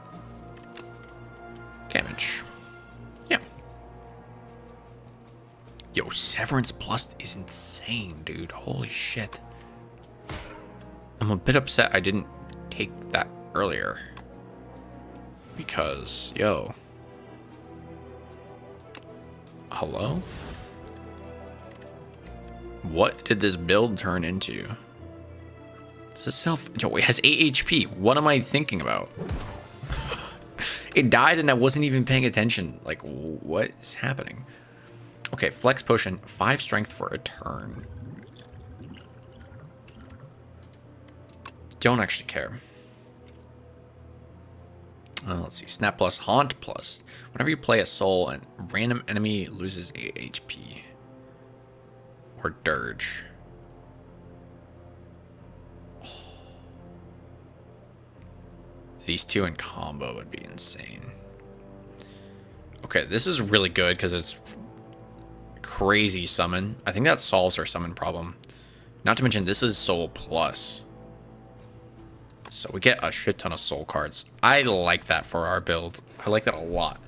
damage. Yeah. Yo, Severance Plus is insane, dude. Holy shit. I'm a bit upset I didn't take that earlier. Because, yo. Hello? What did this build turn into? Does it self... Yo, it has 8 HP. What am I thinking about? It died and I wasn't even paying attention. Like, what is happening? Okay, Flex Potion. 5 strength for a turn. Don't actually care. Let's see. Snap Plus, Haunt Plus. Whenever you play a soul, a random enemy loses 8 HP. Or Dirge. These two in combo would be insane. Okay, this is really good because it's crazy summon. I think that solves our summon problem. Not to mention, this is Soul Plus. So we get a shit ton of soul cards. I like that for our build. I like that a lot.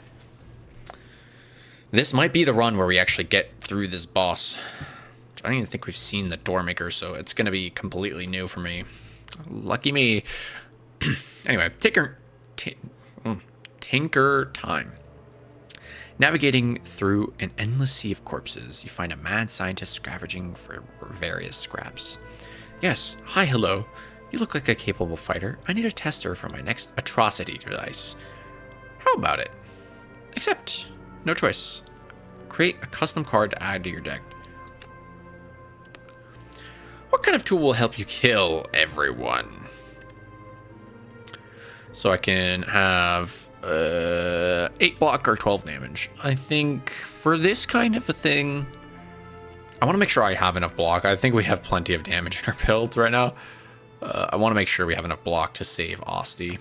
This might be the run where we actually get through this boss. I don't even think we've seen the Doormaker, so it's going to be completely new for me. Lucky me. Anyway, Tinker Time. Navigating through an endless sea of corpses, you find a mad scientist scavenging for various scraps. Yes, hi, hello. You look like a capable fighter. I need a tester for my next atrocity device. How about it? Except, no choice. Create a custom card to add to your deck. What kind of tool will help you kill everyone? So I can have 8 block or 12 damage. I think for this kind of a thing, I want to make sure I have enough block. I think we have plenty of damage in our build right now. I want to make sure we have enough block to save Osty.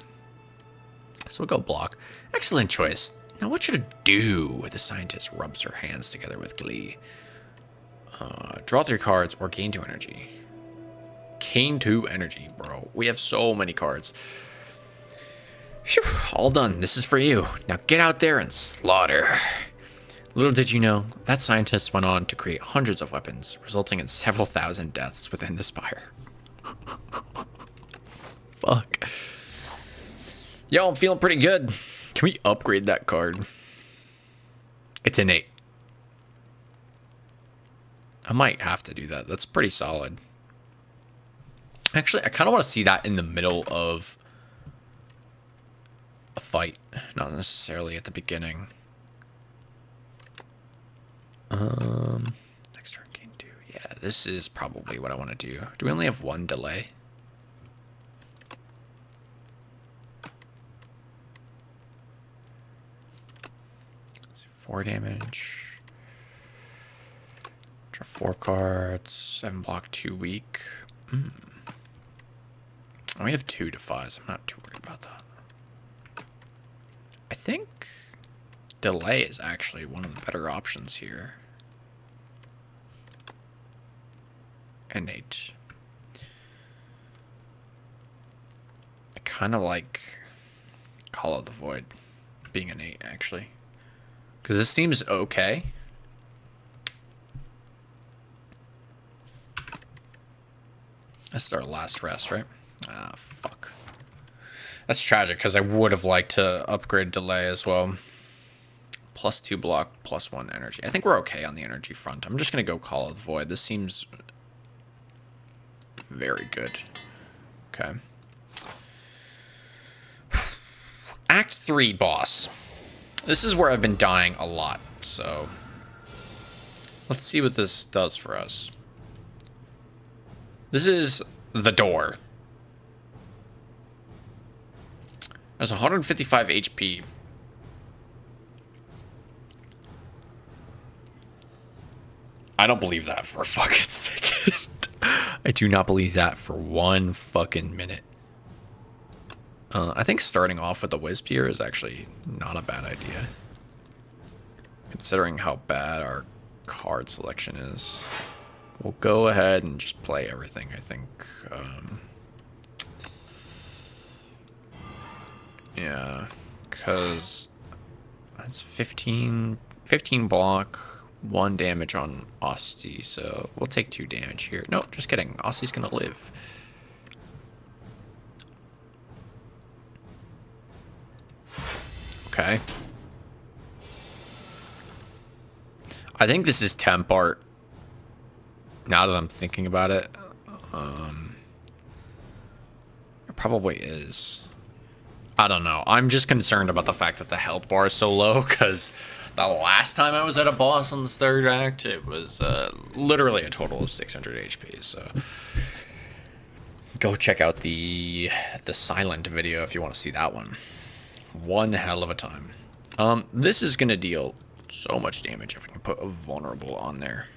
So we'll go block. Excellent choice. Now what should it do? The scientist rubs her hands together with glee. Draw 3 cards or gain 2 energy. Gain 2 energy, bro. We have so many cards. Phew, all done. This is for you. Now get out there and slaughter. Little did you know, that scientist went on to create hundreds of weapons, resulting in several thousand deaths within the Spire. Fuck. Yo, I'm feeling pretty good. Can we upgrade that card? It's innate. I might have to do that. That's pretty solid. Actually, I kind of want to see that in the middle of a fight. not necessarily at the beginning. Next turn, gain 2. Yeah, this is probably what I want to do. Do we only have 1 delay? 4 damage. Draw 4 cards. 7 block, 2 weak. We have 2 defies. I'm not too worried about that. I think delay is actually one of the better options here. Innate. I kind of like Call of the Void being innate, actually. Because this seems okay. This is our last rest, right? Ah, fuck. That's tragic, because I would have liked to upgrade delay as well. +2 block, +1 energy. I think we're okay on the energy front. I'm just going to go Call of the Void. This seems very good. Okay. Act 3 boss. This is where I've been dying a lot, so let's see what this does for us. This is the door. There's 155 HP. I don't believe that for a fucking second. I do not believe that for 1 fucking minute. I think starting off with the Wisp here is actually not a bad idea, considering how bad our card selection is. We'll go ahead and just play everything, I think. Yeah, because that's 15 block, 1 damage on Osty, so we'll take 2 damage here. No, just kidding. Osty's gonna live. Okay. I think this is temp art. Now that I'm thinking about it. It probably is. I don't know. I'm just concerned about the fact that the health bar is so low, because the last time I was at a boss on this 3rd act, it was literally a total of 600 HP, so go check out the silent video if you want to see that one. One hell of a time. This is going to deal so much damage if I can put a vulnerable on there.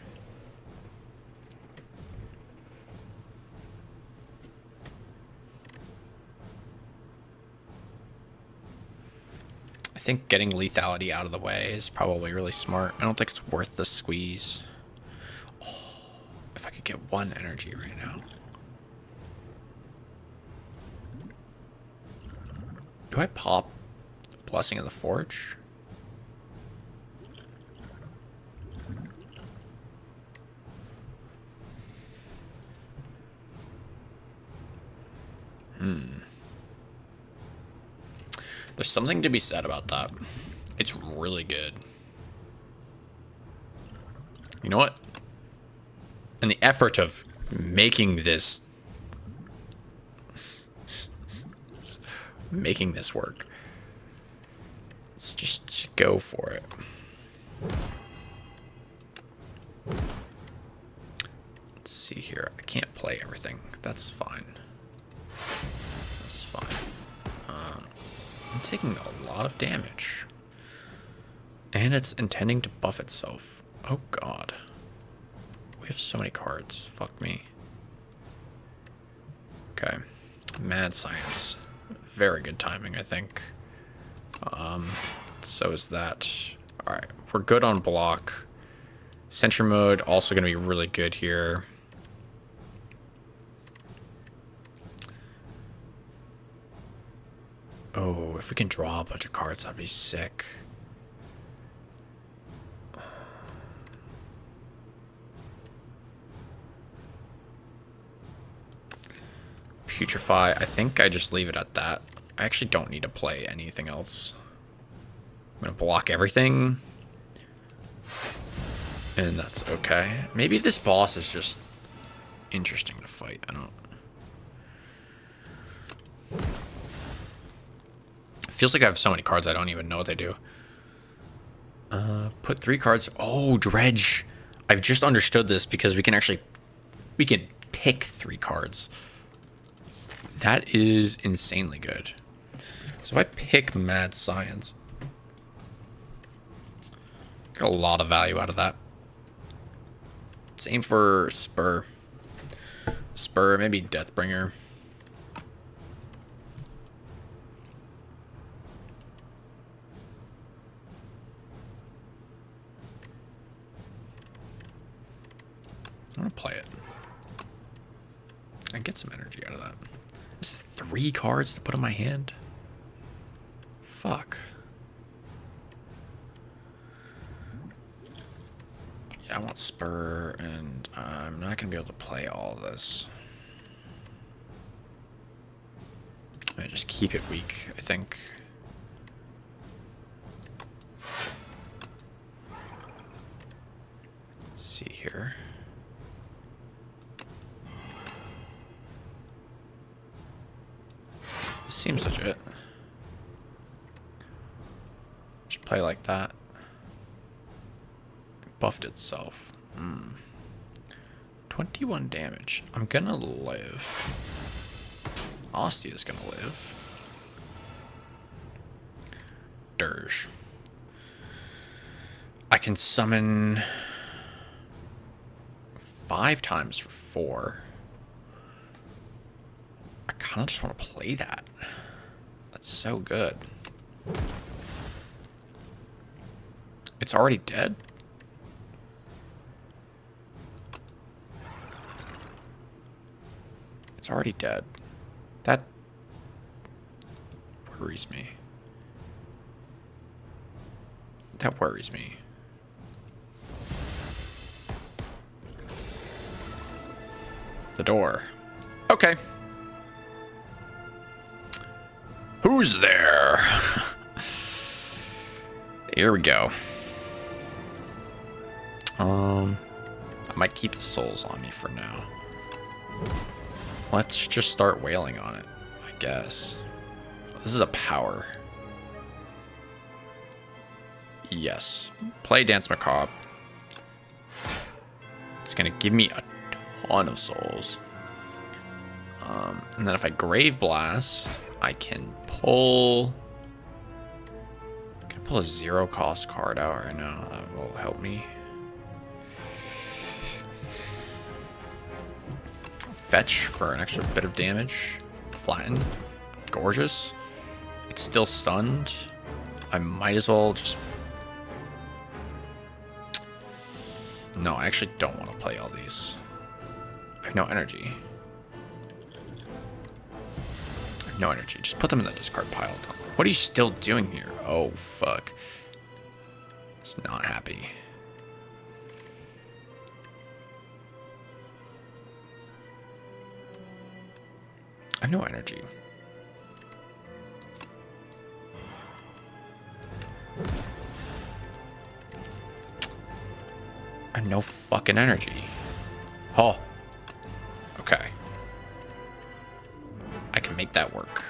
I think getting lethality out of the way is probably really smart. I don't think it's worth the squeeze. Oh, if I could get 1 energy right now. Do I pop Blessing of the Forge? There's something to be said about that. It's really good. You know what? In the effort of making this work, let's just go for it. Let's see here. I can't play everything. That's fine. That's fine. I'm taking a lot of damage. And it's intending to buff itself. Oh god. We have so many cards. Fuck me. Okay. Mad Science. Very good timing, I think. So is that. Alright. We're good on block. Sentry mode also going to be really good here. Oh, if we can draw a bunch of cards, that'd be sick. Putrefy, I think I just leave it at that. I actually don't need to play anything else. I'm gonna block everything. And that's okay. Maybe this boss is just interesting to fight. I don't... feels like I have so many cards I don't even know what they do. Put 3 cards. Oh, dredge. I've just understood this because we can pick 3 cards. That is insanely good. So if I pick Mad Science, get a lot of value out of that. Same for Spur. Spur, maybe Deathbringer. I'm gonna play it. I get some energy out of that. This is 3 cards to put in my hand. Fuck. Yeah, I want Spur, and I'm not gonna be able to play all of this. I'm gonna just keep it weak, I think. Let's see here. This seems legit. Just play like that. It buffed itself. 21 damage. I'm gonna live. Osty is gonna live. Dirge. I can summon 5 times for 4. I kind of just want to play that. That's so good. It's already dead? It's already dead. That worries me. That worries me. The door. Okay. Who's there? Here we go. I might keep the souls on me for now. Let's just start wailing on it, I guess. This is a power. Yes. Play Dance Macabre. It's gonna give me a ton of souls. And then if I Grave Blast, I can pull... Can I pull a 0-cost card out right now? That will help me. Fetch for an extra bit of damage. Flatten. Gorgeous. It's still stunned. I might as well just... No, I actually don't want to play all these. I have no energy. I have no energy. Just put them in the discard pile. What are you still doing here? Oh, fuck. It's not happy. I have no energy. I have no fucking energy. Oh. Okay. I can make that work.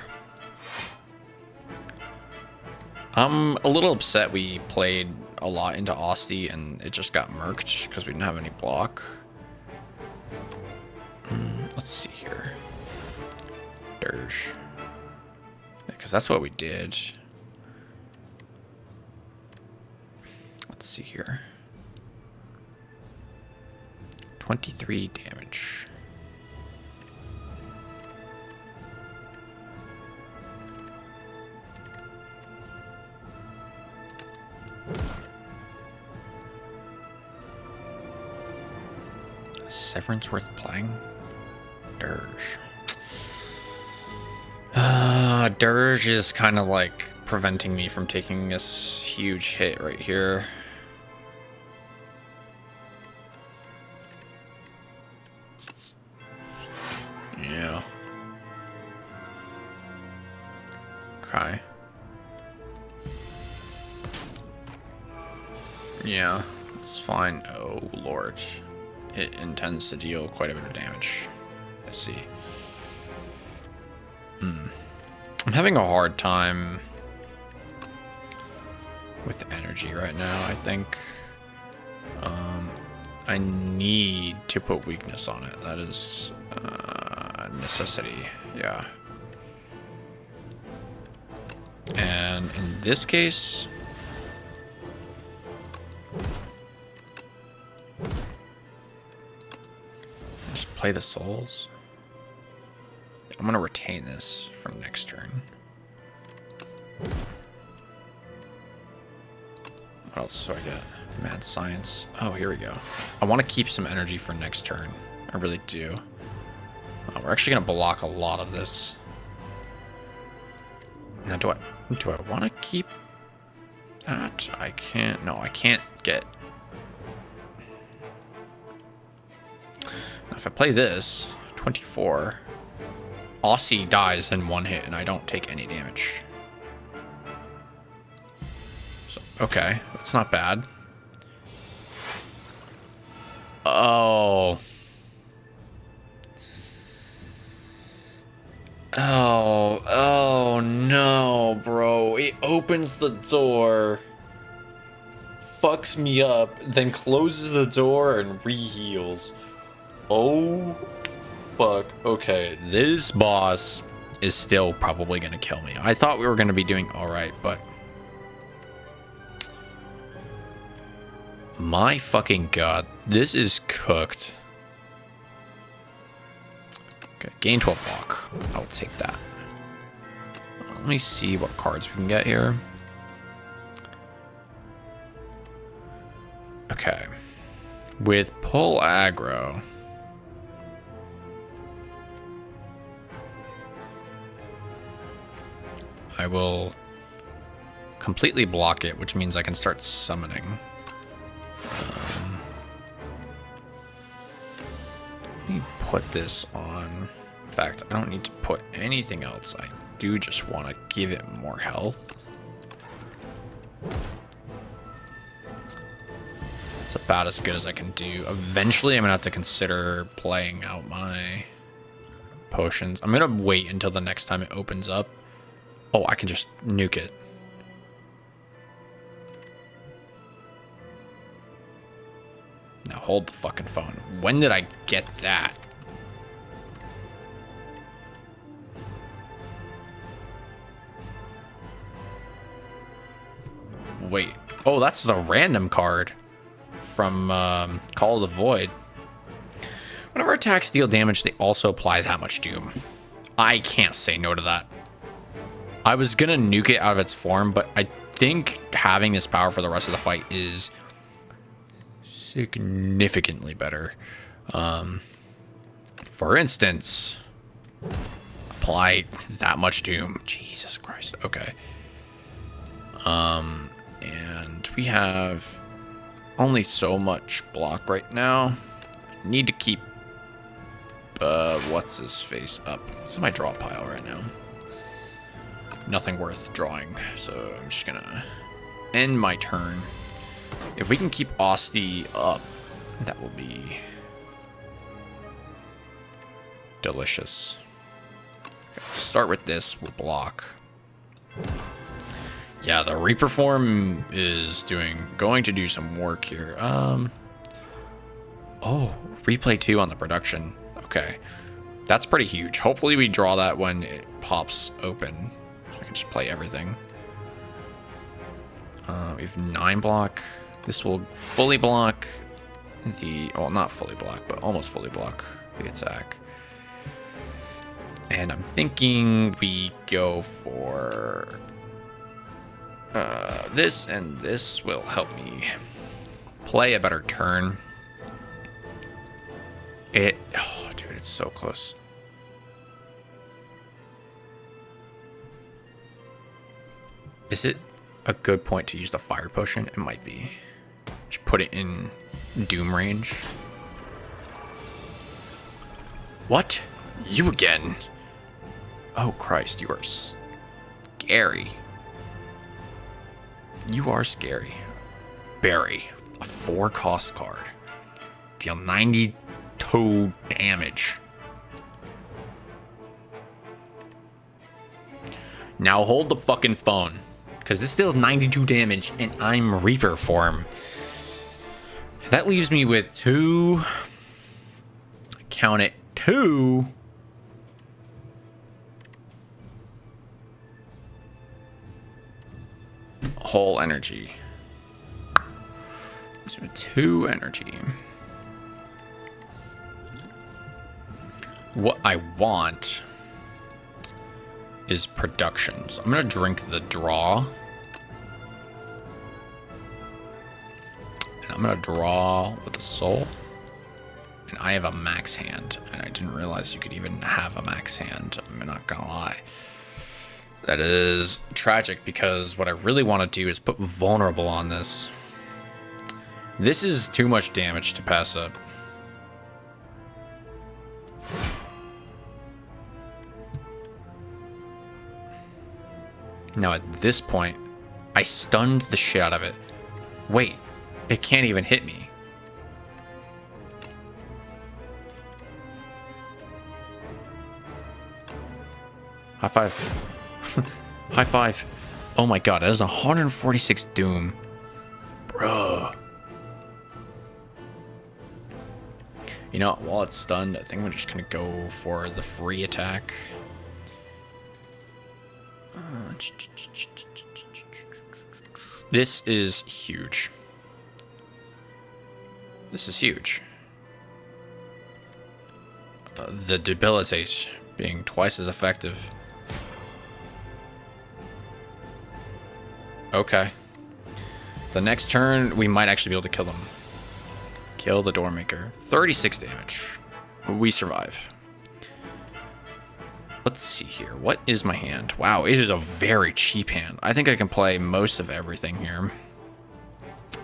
I'm a little upset we played a lot into Osty and it just got murked because we didn't have any block. Let's see here. Dirge. Because that's what we did. Let's see here. 23 damage. Severance worth playing? Dirge. Dirge is kind of like preventing me from taking this huge hit right here. Yeah. Okay. Yeah, it's fine. Oh, Lord. It intends to deal quite a bit of damage. Let's see. I'm having a hard time with energy right now, I think. I need to put weakness on it. That is a necessity. Yeah. And in this case, just play the souls. I'm gonna retain this for next turn. What else do I get? Mad science. Oh, here we go. I want to keep some energy for next turn. I really do. We're actually gonna block a lot of this. Now, do I want to keep that? I can't. No, I can't get. Now, if I play this, 24, Osty dies in one hit, and I don't take any damage. So, okay, that's not bad. Oh. Oh no, bro. It opens the door, fucks me up, then closes the door and re-heals. Oh, fuck. Okay, this boss is still probably gonna kill me. I thought we were gonna be doing alright, but... my fucking god, this is cooked. Okay, gain 12 block. I'll take that. Let me see what cards we can get here. Okay. With pull aggro, I will completely block it, which means I can start summoning. Let me put this on. In fact, I don't need to put anything else. I do just want to give it more health. It's about as good as I can do. Eventually, I'm going to have to consider playing out my potions. I'm going to wait until the next time it opens up. Oh, I can just nuke it. Now hold the fucking phone. When did I get that? Wait. Oh, that's the random card from Call of the Void. Whenever attacks deal damage, they also apply that much doom. I can't say no to that. I was gonna nuke it out of its form, but I think having this power for the rest of the fight is significantly better. For instance, apply that much doom. Jesus Christ. Okay. And we have only so much block right now. I need to keep what's his face up. What's in my draw pile right now? Nothing worth drawing, so I'm just gonna end my turn. If we can keep Osty up, that will be delicious. Okay, start with this. We'll block. Yeah, the Reaper form is going to do some work here. Oh, replay 2 on the production. Okay, that's pretty huge. Hopefully we draw that when it pops open, so I can just play everything. We have 9 block. This will fully block the, well, not fully block, but almost fully block the attack. And I'm thinking we go for this, and this will help me play a better turn. Oh, dude, it's so close. Is it a good point to use the fire potion? It might be. Just put it in doom range. What? You again? Oh Christ, you are scary. You are scary. Barry, a 4-cost card. Deal 92 damage. Now hold the fucking phone, because this still 92 damage, and I'm Reaper form. That leaves me with 2. Count it, 2. Whole energy. So 2 energy. What I want is production. So I'm gonna drink the draw. And I'm gonna draw with the soul. And I have a max hand. And I didn't realize you could even have a max hand. I'm not gonna lie. That is tragic because what I really want to do is put vulnerable on this. This is too much damage to pass up. Now at this point, I stunned the shit out of it. Wait, it can't even hit me. High five. High five. Oh my god, that is 146 doom. Bruh. You know, while it's stunned, I think we're just gonna go for the free attack. This is huge. This is huge. The debilitate being twice as effective. Okay. The next turn, we might actually be able to kill them. Kill the Doormaker. 36 damage. We survive. Let's see here. What is my hand? Wow, it is a very cheap hand. I think I can play most of everything here.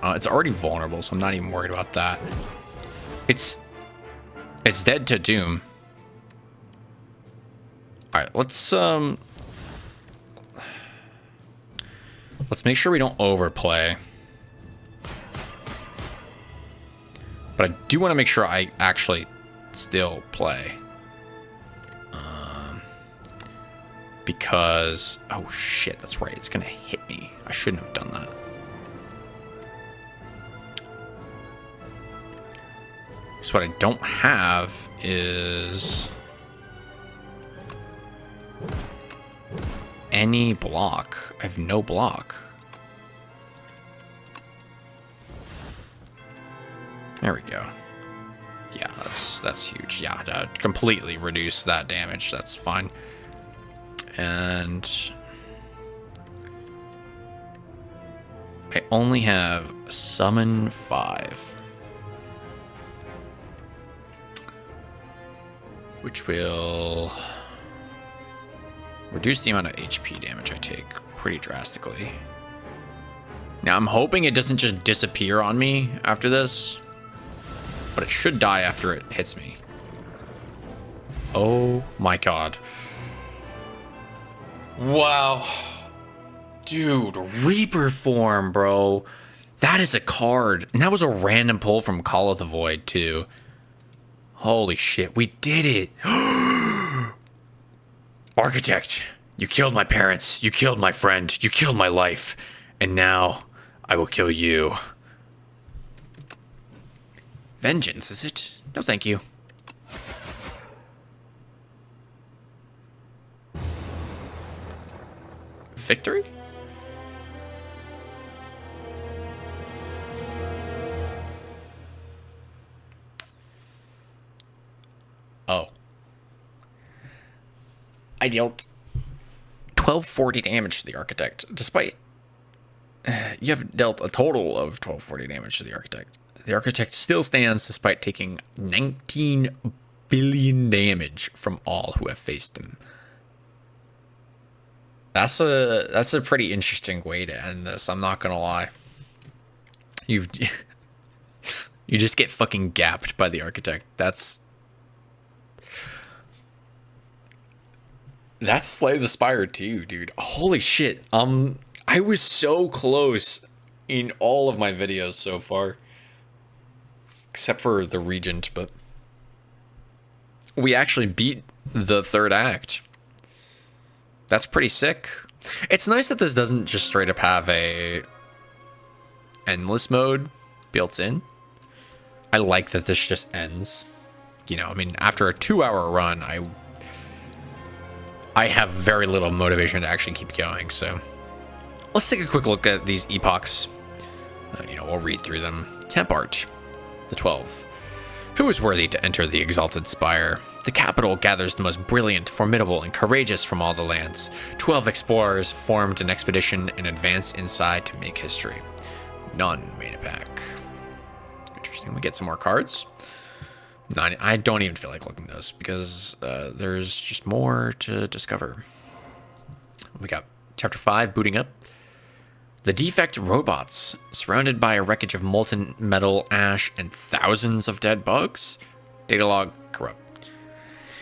It's already vulnerable, so I'm not even worried about that. It's dead to Doom. Alright, let's make sure we don't overplay. But I do want to make sure I actually still play. Because... oh shit, that's right. It's going to hit me. I shouldn't have done that. So what I don't have is... any block. I have no block. There we go. Yeah, that's huge. Yeah, completely reduce that damage. That's fine. And I only have summon 5, which will reduce the amount of HP damage I take pretty drastically. Now I'm hoping it doesn't just disappear on me after this, but it should die after it hits me. Oh my god. Wow. Dude, Reaper form, bro. That is a card. And that was a random pull from Call of the Void, too. Holy shit, we did it. Architect, you killed my parents. You killed my friend. You killed my life. And now, I will kill you. Vengeance, is it? No, thank you. Victory? Oh. I dealt 1240 damage to the Architect, despite... you have dealt a total of 1240 damage to the Architect. The Architect still stands despite taking 19 billion damage from all who have faced him. That's a pretty interesting way to end this, I'm not gonna lie. You just get fucking gapped by the Architect. That's Slay the Spire too, dude. Holy shit. I was so close in all of my videos so far. Except for the Regent, but we actually beat the third act. That's pretty sick. It's nice that this doesn't just straight up have a endless mode built in. I like that this just ends. You know, I mean, after a 2-hour run, I have very little motivation to actually keep going. So let's take a quick look at these epochs. You know, we'll read through them. Temp Art, the 12. Who is worthy to enter the exalted spire? The capital gathers the most brilliant, formidable, and courageous from all the lands. 12 explorers formed an expedition and advanced inside to make history. None made it back. Interesting. We get some more cards. I don't even feel like looking at those because there's just more to discover. We got Chapter 5, Booting Up. The defect robots, surrounded by a wreckage of molten metal, ash, and thousands of dead bugs. Data log corrupt.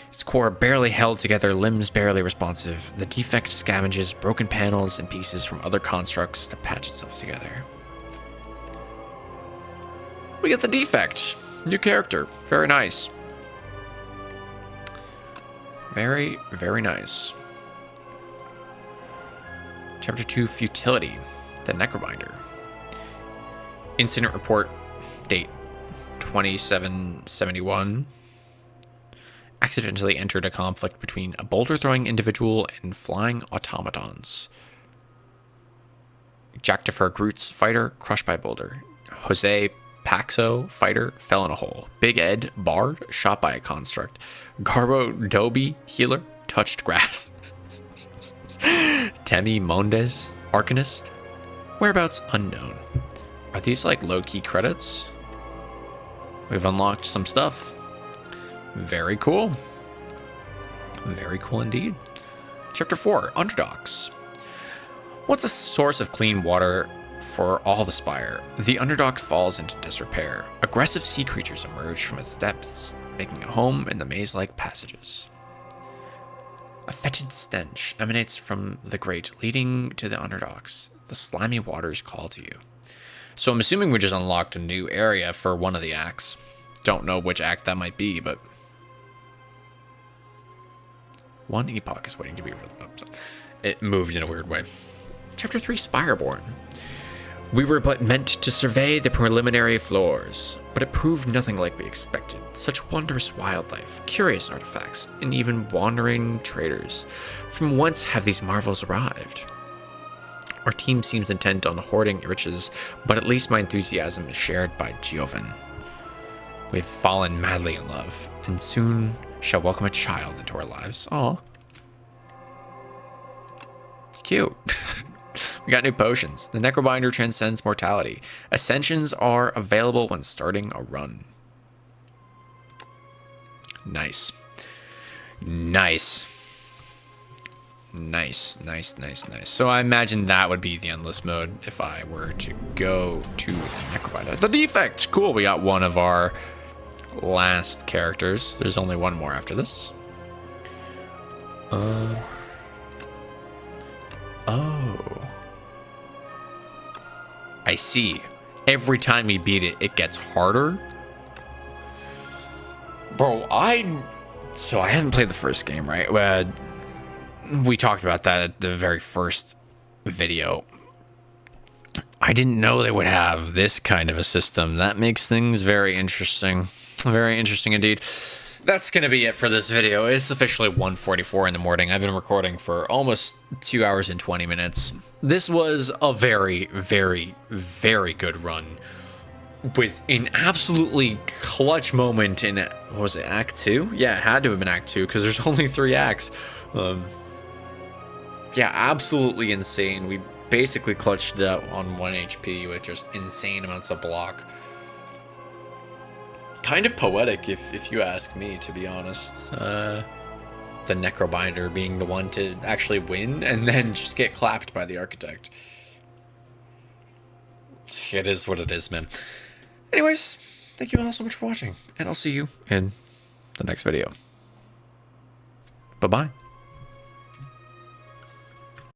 Its core barely held together, limbs barely responsive. The defect scavenges broken panels and pieces from other constructs to patch itself together. We get the defect. New character. Very nice. Very, very nice. Chapter 2, Futility. The Necrobinder. Incident report. Date 2771. Accidentally entered a conflict between a boulder-throwing individual and flying automatons. Jack Defer Groot's fighter crushed by boulder. Jose Paxo, fighter, fell in a hole. Big Ed, bard, shot by a construct. Garbo Doby, healer, touched grass. Temi Mondes, arcanist. Whereabouts unknown. Are these like low-key credits? We've unlocked some stuff. Very cool. Very cool indeed. Chapter 4, Underdogs. What's a source of clean water for all the spire? The Underdogs falls into disrepair. Aggressive sea creatures emerge from its depths, making a home in the maze-like passages. A fetid stench emanates from the grate, leading to the Underdogs. The slimy waters call to you. So I'm assuming we just unlocked a new area for one of the acts. Don't know which act that might be, but one epoch is waiting to be it moved in a weird way. Chapter 3, Spireborn. We were but meant to survey the preliminary floors, but it proved nothing like we expected. Such wondrous wildlife, curious artifacts, and even wandering traders. From whence have these marvels arrived? Our team seems intent on hoarding riches, but at least my enthusiasm is shared by Giovan. We've fallen madly in love, and soon shall welcome a child into our lives. Aw. Cute. We got new potions. The Necrobinder transcends mortality. Ascensions are available when starting a run. Nice. Nice. Nice, nice, nice, nice. So I imagine that would be the endless mode if I were to go to Necrobinder. The defect! Cool, we got one of our last characters. There's only one more after this. Oh. I see. Every time we beat it, it gets harder. Bro, so I haven't played the first game, right? We talked about that at the very first video. I didn't know they would have this kind of a system. That makes things very interesting. Very interesting indeed. That's going to be it for this video. It's officially 1:44 in the morning. I've been recording for almost 2 hours and 20 minutes. This was a very, very, very good run with an absolutely clutch moment in, what was it, Act 2? Yeah, it had to have been Act 2 because there's only 3 acts. Yeah, absolutely insane. We basically clutched it out on 1 HP with just insane amounts of block. Kind of poetic, if you ask me, to be honest. The Necrobinder being the one to actually win and then just get clapped by the Architect. It is what it is, man. Anyways, thank you all so much for watching, and I'll see you in the next video. Bye-bye.